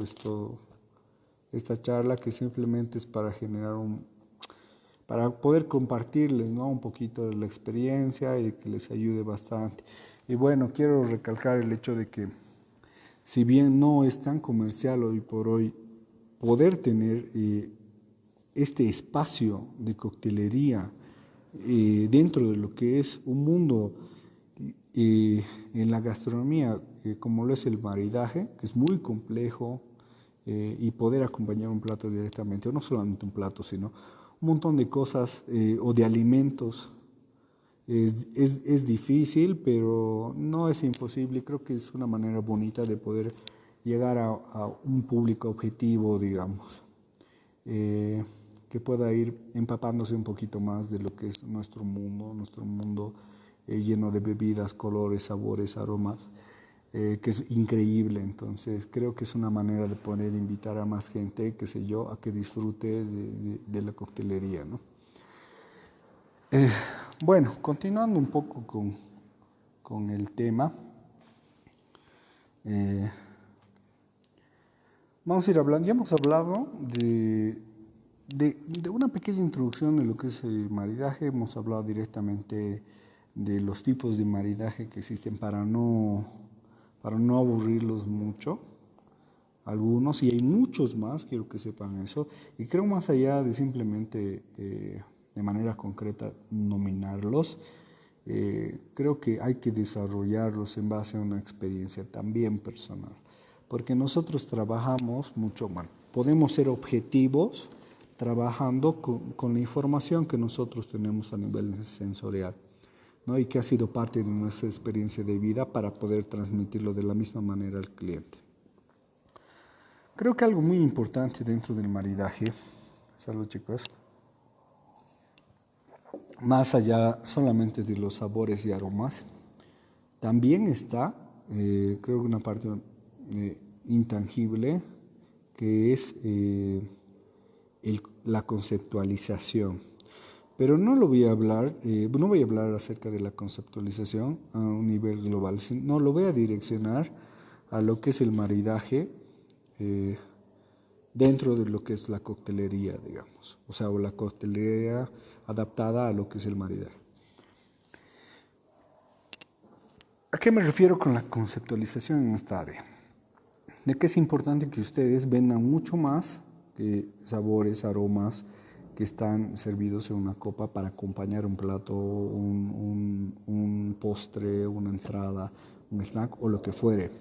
esta charla que simplemente es para generar para poder compartirles, ¿no?, un poquito de la experiencia y que les ayude bastante. Y bueno, quiero recalcar el hecho de que si bien no es tan comercial hoy por hoy, poder tener este espacio de coctelería dentro de lo que es un mundo en la gastronomía, como lo es el maridaje, que es muy complejo, y poder acompañar un plato directamente, o no solamente un plato, sino un montón de cosas o de alimentos. Es difícil, pero no es imposible. Creo que es una manera bonita de poder llegar a un público objetivo, digamos, eh, que pueda ir empapándose un poquito más de lo que es nuestro mundo lleno de bebidas, colores, sabores, aromas, que es increíble. Entonces, creo que es una manera de poder invitar a más gente, qué sé yo, a que disfrute de la coctelería, ¿no? Eh, bueno, continuando un poco con el tema, eh, vamos a ir hablando, ya hemos hablado de una pequeña introducción de lo que es el maridaje, hemos hablado directamente de los tipos de maridaje que existen para no aburrirlos mucho, algunos, y hay muchos más, quiero que sepan eso, y creo más allá de simplemente de manera concreta nominarlos, creo que hay que desarrollarlos en base a una experiencia también personal, porque nosotros trabajamos mucho, bueno, podemos ser objetivos trabajando con la información que nosotros tenemos a nivel sensorial, ¿no?, y que ha sido parte de nuestra experiencia de vida para poder transmitirlo de la misma manera al cliente. Creo que algo muy importante dentro del maridaje, salud chicos, más allá solamente de los sabores y aromas, también está, creo que una parte intangible, que es la conceptualización. Pero no lo voy a hablar, no voy a hablar acerca de la conceptualización a un nivel global, sino lo voy a direccionar a lo que es el maridaje dentro de lo que es la coctelería, digamos, o sea, o la coctelería adaptada a lo que es el maridaje. ¿A qué me refiero con la conceptualización en esta área? De que es importante que ustedes vendan mucho más que sabores, aromas que están servidos en una copa para acompañar un plato, un postre, una entrada, un snack o lo que fuere.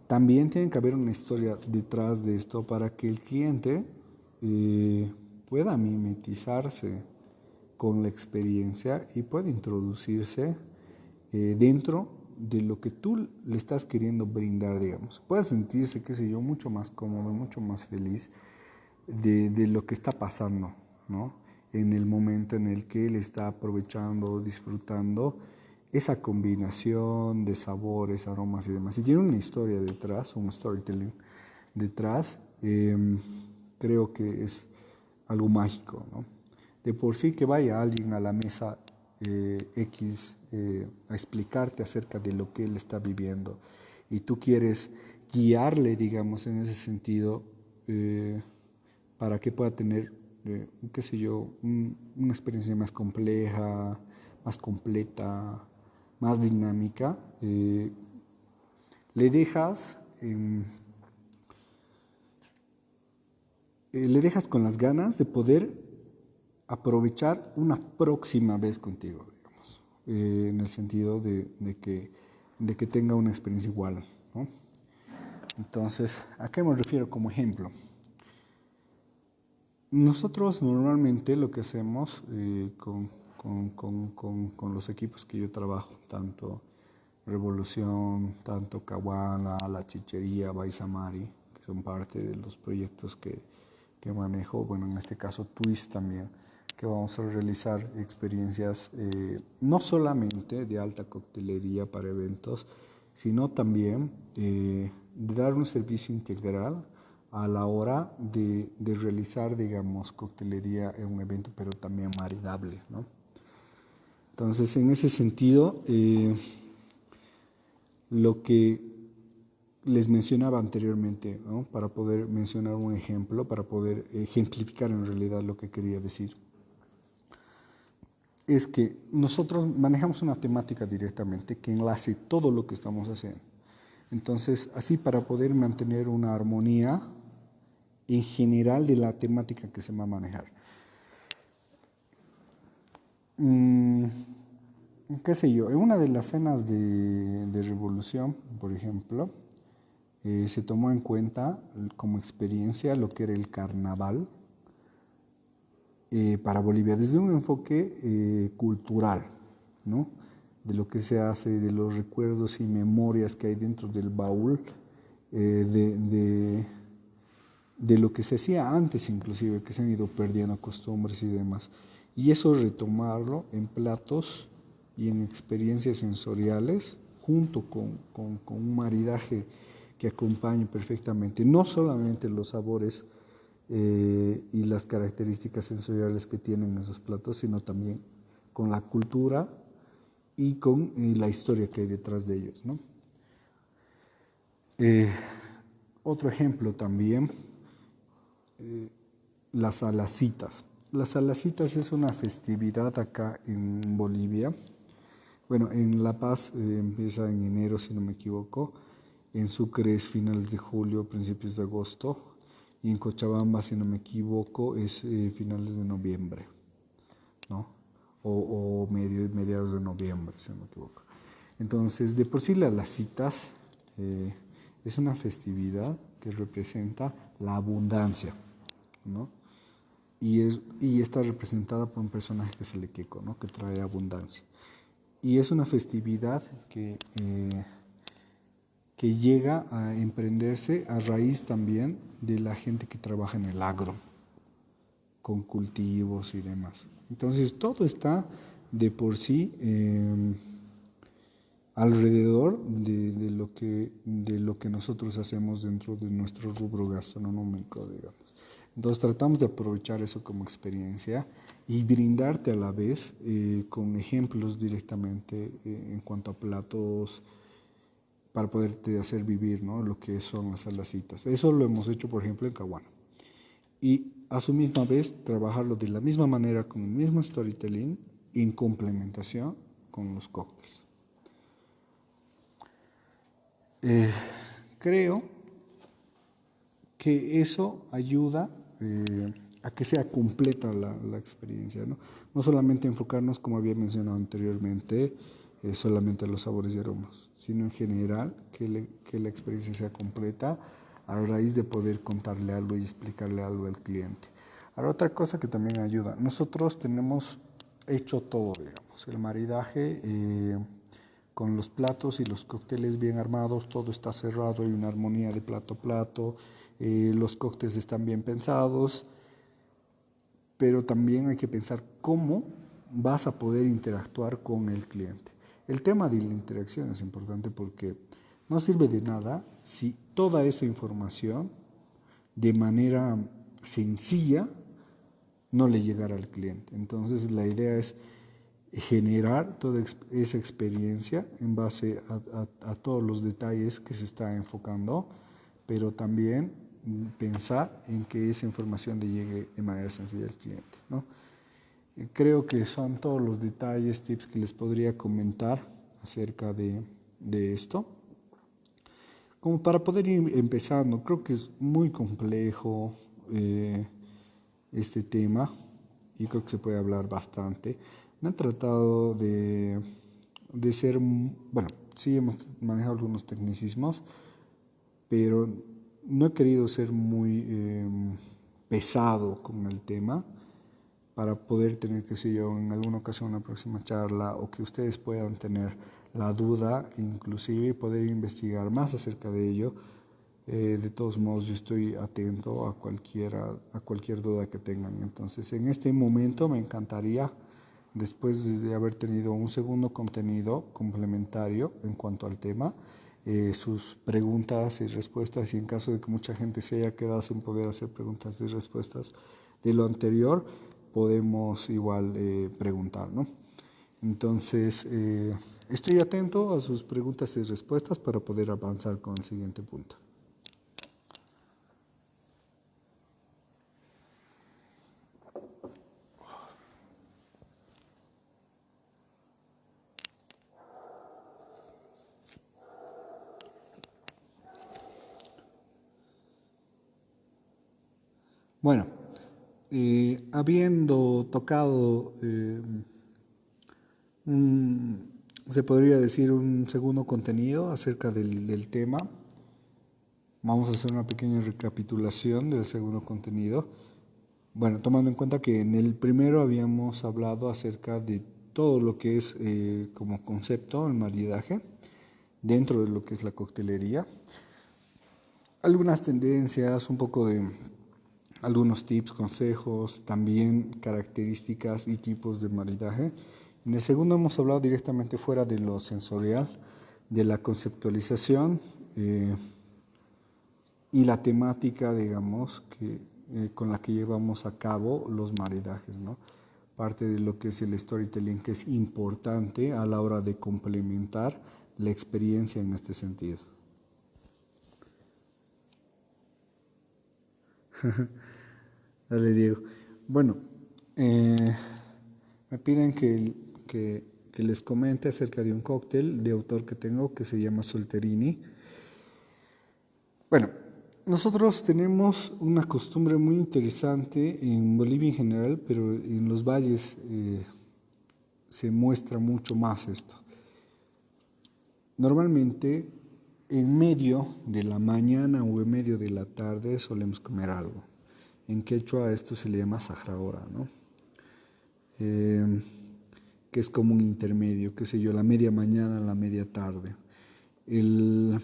También tiene que haber una historia detrás de esto para que el cliente pueda mimetizarse con la experiencia y pueda introducirse dentro de lo que tú le estás queriendo brindar, digamos. Pueda sentirse, qué sé yo, mucho más cómodo, mucho más feliz de lo que está pasando, ¿no?, en el momento en el que él está aprovechando, disfrutando esa combinación de sabores, aromas y demás. Si tiene una historia detrás, un storytelling detrás, creo que es algo mágico, ¿no? De por sí que vaya alguien a la mesa X a explicarte acerca de lo que él está viviendo y tú quieres guiarle, digamos, en ese sentido, para que pueda tener, qué sé yo, una experiencia más compleja, más completa, más dinámica. Le dejas, le dejas con las ganas de poder aprovechar una próxima vez contigo, digamos, en el sentido de que tenga una experiencia igual, ¿no? Entonces, ¿a qué me refiero como ejemplo? Nosotros normalmente lo que hacemos con los equipos que yo trabajo, tanto Revolución, tanto Caguana, La Chichería, Baisamari, que son parte de los proyectos que manejo, bueno, en este caso Twist también, que vamos a realizar experiencias no solamente de alta coctelería para eventos, sino también de dar un servicio integral a la hora de realizar, digamos, coctelería en un evento, pero también maridable, ¿no? Entonces, en ese sentido, lo que les mencionaba anteriormente, ¿no? Para poder mencionar un ejemplo, para poder ejemplificar en realidad lo que quería decir, es que nosotros manejamos una temática directamente que enlace todo lo que estamos haciendo. Entonces, así para poder mantener una armonía en general de la temática que se va a manejar. Qué sé yo, en una de las cenas de Revolución, por ejemplo, se tomó en cuenta como experiencia lo que era el carnaval para Bolivia desde un enfoque cultural, ¿no? De lo que se hace, de los recuerdos y memorias que hay dentro del baúl, de lo que se hacía antes inclusive, que se han ido perdiendo costumbres y demás. Y eso retomarlo en platos y en experiencias sensoriales, junto con un maridaje que acompañe perfectamente, no solamente los sabores y las características sensoriales que tienen esos platos, sino también con la cultura y con la historia que hay detrás de ellos, ¿no? Otro ejemplo también, las alacitas. Las alacitas es una festividad acá en Bolivia. Bueno, en La Paz empieza en enero, si no me equivoco. En Sucre es finales de julio, principios de agosto. Y en Cochabamba, si no me equivoco, es finales de noviembre, ¿no? O mediados de noviembre, si no me equivoco. Entonces, de por sí las citas es una festividad que representa la abundancia, ¿no? Y está representada por un personaje que es el Equeco, ¿no? Que trae abundancia. Y es una festividad que llega a emprenderse a raíz también de la gente que trabaja en el agro, con cultivos y demás. Entonces, todo está de por sí alrededor de lo que nosotros hacemos dentro de nuestro rubro gastronómico, digamos. Entonces tratamos de aprovechar eso como experiencia y brindarte a la vez con ejemplos directamente en cuanto a platos para poderte hacer vivir, ¿no? Lo que son las alacitas. Eso lo hemos hecho, por ejemplo, en Caguana. Y a su misma vez trabajarlo de la misma manera con el mismo storytelling en complementación con los cócteles. Creo que eso ayuda a que sea completa la experiencia, ¿no? No solamente enfocarnos, como había mencionado anteriormente, solamente a los sabores y aromas, sino en general que la experiencia sea completa a raíz de poder contarle algo y explicarle algo al cliente. Ahora, otra cosa que también ayuda, nosotros tenemos hecho todo, digamos, el maridaje con los platos y los cócteles bien armados, todo está cerrado, hay una armonía de plato a plato, los cócteles están bien pensados, pero también hay que pensar cómo vas a poder interactuar con el cliente. El tema de la interacción es importante porque no sirve de nada si toda esa información de manera sencilla no le llegara al cliente. Entonces la idea es generar toda esa experiencia en base a todos los detalles que se está enfocando, pero también pensar en que esa información le llegue de manera sencilla al cliente, ¿no? Creo que son todos los detalles, tips que les podría comentar acerca de esto. Como para poder ir empezando, creo que es muy complejo este tema y creo que se puede hablar bastante. Me han tratado de ser, bueno, sí hemos manejado algunos tecnicismos, pero no he querido ser muy pesado con el tema para poder tener, qué sé yo, en alguna ocasión una próxima charla o que ustedes puedan tener la duda inclusive y poder investigar más acerca de ello. De todos modos, yo estoy atento a cualquier duda que tengan. Entonces, en este momento me encantaría, después de haber tenido un segundo contenido complementario en cuanto al tema, sus preguntas y respuestas, y en caso de que mucha gente se haya quedado sin poder hacer preguntas y respuestas de lo anterior, podemos igual preguntar, ¿no? Entonces, estoy atento a sus preguntas y respuestas para poder avanzar con el siguiente punto. Bueno, habiendo tocado, se podría decir, un segundo contenido acerca del tema, vamos a hacer una pequeña recapitulación del segundo contenido. Bueno, tomando en cuenta que en el primero habíamos hablado acerca de todo lo que es como concepto el maridaje dentro de lo que es la coctelería, algunas tendencias, un poco de algunos tips, consejos, también características y tipos de maridaje. En el segundo hemos hablado directamente fuera de lo sensorial, de la conceptualización y la temática, digamos, con la que llevamos a cabo los maridajes, ¿no? Parte de lo que es el storytelling, que es importante a la hora de complementar la experiencia en este sentido. Dale, Diego. Bueno, me piden que les comente acerca de un cóctel de autor que tengo que se llama Solterini. Bueno, nosotros tenemos una costumbre muy interesante en Bolivia en general, pero en los valles se muestra mucho más esto. Normalmente, en medio de la mañana o en medio de la tarde solemos comer algo. En quechua a esto se le llama sajraora, ¿no? Que es como un intermedio, qué sé yo, la media mañana, la media tarde. El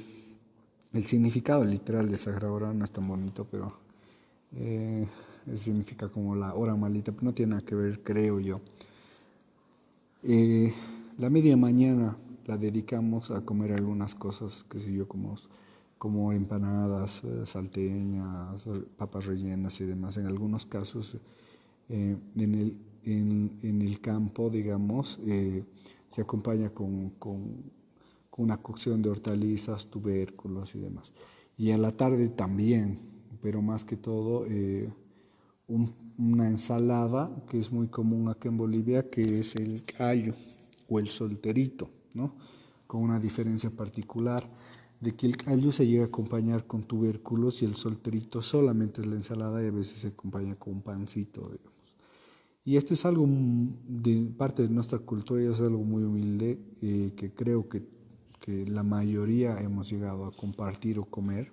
significado literal de sajraora no es tan bonito, pero significa como la hora malita, pero no tiene nada que ver, creo yo. La media mañana la dedicamos a comer algunas cosas, qué sé yo, como empanadas, salteñas, papas rellenas y demás. En algunos casos, en el campo, digamos, se acompaña con una cocción de hortalizas, tubérculos y demás. Y a la tarde también, pero más que todo una ensalada que es muy común aquí en Bolivia, que es el callo o el solterito, ¿no? Con una diferencia particular de que el callo se llega a acompañar con tubérculos y el solterito solamente es la ensalada y a veces se acompaña con un pancito, digamos. Y esto es algo de parte de nuestra cultura y es algo muy humilde que creo que la mayoría hemos llegado a compartir o comer.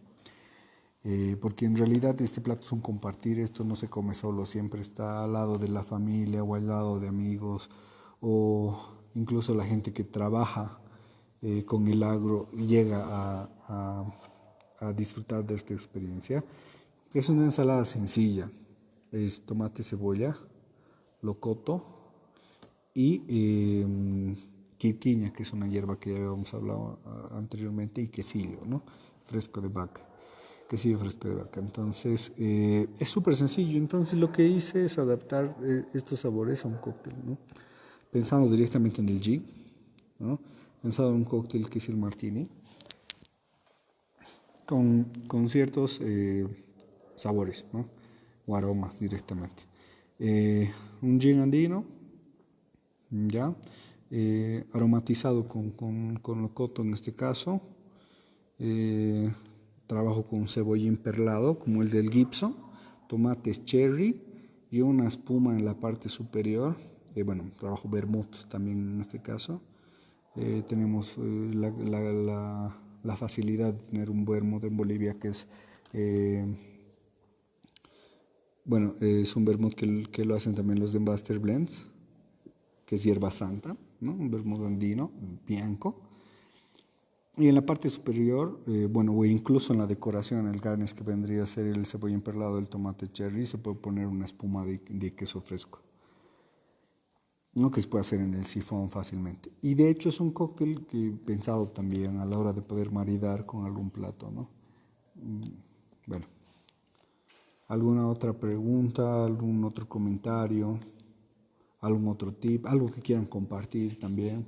Porque en realidad este plato es un compartir, esto no se come solo, siempre está al lado de la familia o al lado de amigos o incluso la gente que trabaja con el agro llega a disfrutar de esta experiencia. Es una ensalada sencilla, es tomate, cebolla, locoto y quirquiña, que es una hierba que ya habíamos hablado anteriormente, y quesillo, ¿no? Fresco de vaca. Quesillo fresco de vaca. Entonces, es súper sencillo. Entonces, lo que hice es adaptar estos sabores a un cóctel, ¿no? pensando directamente en el gin, ¿no? Pensado en un cóctel que es el martini, con ciertos sabores, ¿no? O aromas directamente. Un gin andino, ya, aromatizado con locoto en este caso. Eh, Trabajo con cebollín perlado, como el del Gibson, tomates cherry y una espuma en la parte superior. Bueno, trabajo vermouth también en este caso. Tenemos la facilidad de tener un vermouth en Bolivia que es, bueno, es un vermouth que lo hacen también los de Buster Blends, que es hierba santa, ¿no? Un vermouth andino, bianco. Y en la parte superior, bueno, o incluso en la decoración, el garnish que vendría a ser el cebollín perlado del tomate cherry, se puede poner una espuma de queso fresco, ¿no? Que se puede hacer en el sifón fácilmente. Y de hecho es un cóctel que he pensado también a la hora de poder maridar con algún plato, ¿no? Bueno, ¿alguna otra pregunta, algún otro comentario, algún otro tip, algo que quieran compartir también?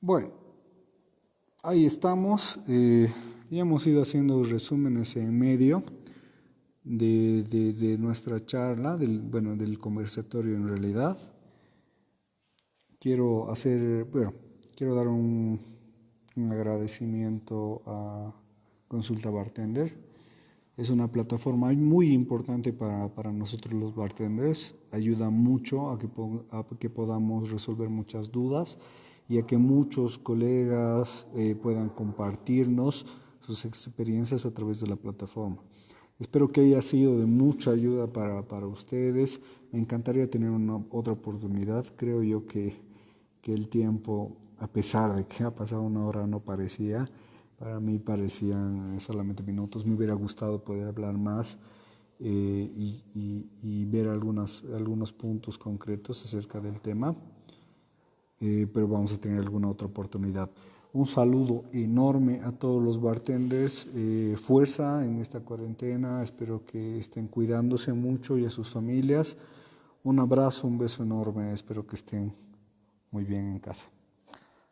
Bueno, ahí estamos. Ya hemos ido haciendo resúmenes en medio de nuestra charla, bueno, del conversatorio en realidad. Bueno, quiero dar un agradecimiento a Consulta Bartender. Es una plataforma muy importante para nosotros los bartenders. Ayuda mucho a que podamos resolver muchas dudas y a que muchos colegas puedan compartirnos sus experiencias a través de la plataforma. Espero que haya sido de mucha ayuda para ustedes. Me encantaría tener otra oportunidad. Creo yo que el tiempo, a pesar de que ha pasado una hora, no parecía. Para mí parecían solamente minutos. Me hubiera gustado poder hablar más y ver algunos puntos concretos acerca del tema, pero vamos a tener alguna otra oportunidad. Un saludo enorme a todos los bartenders. Fuerza en esta cuarentena. Espero que estén cuidándose mucho y a sus familias. Un abrazo, un beso enorme. Espero que estén muy bien en casa.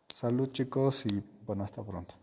Salud, chicos, y bueno, hasta pronto.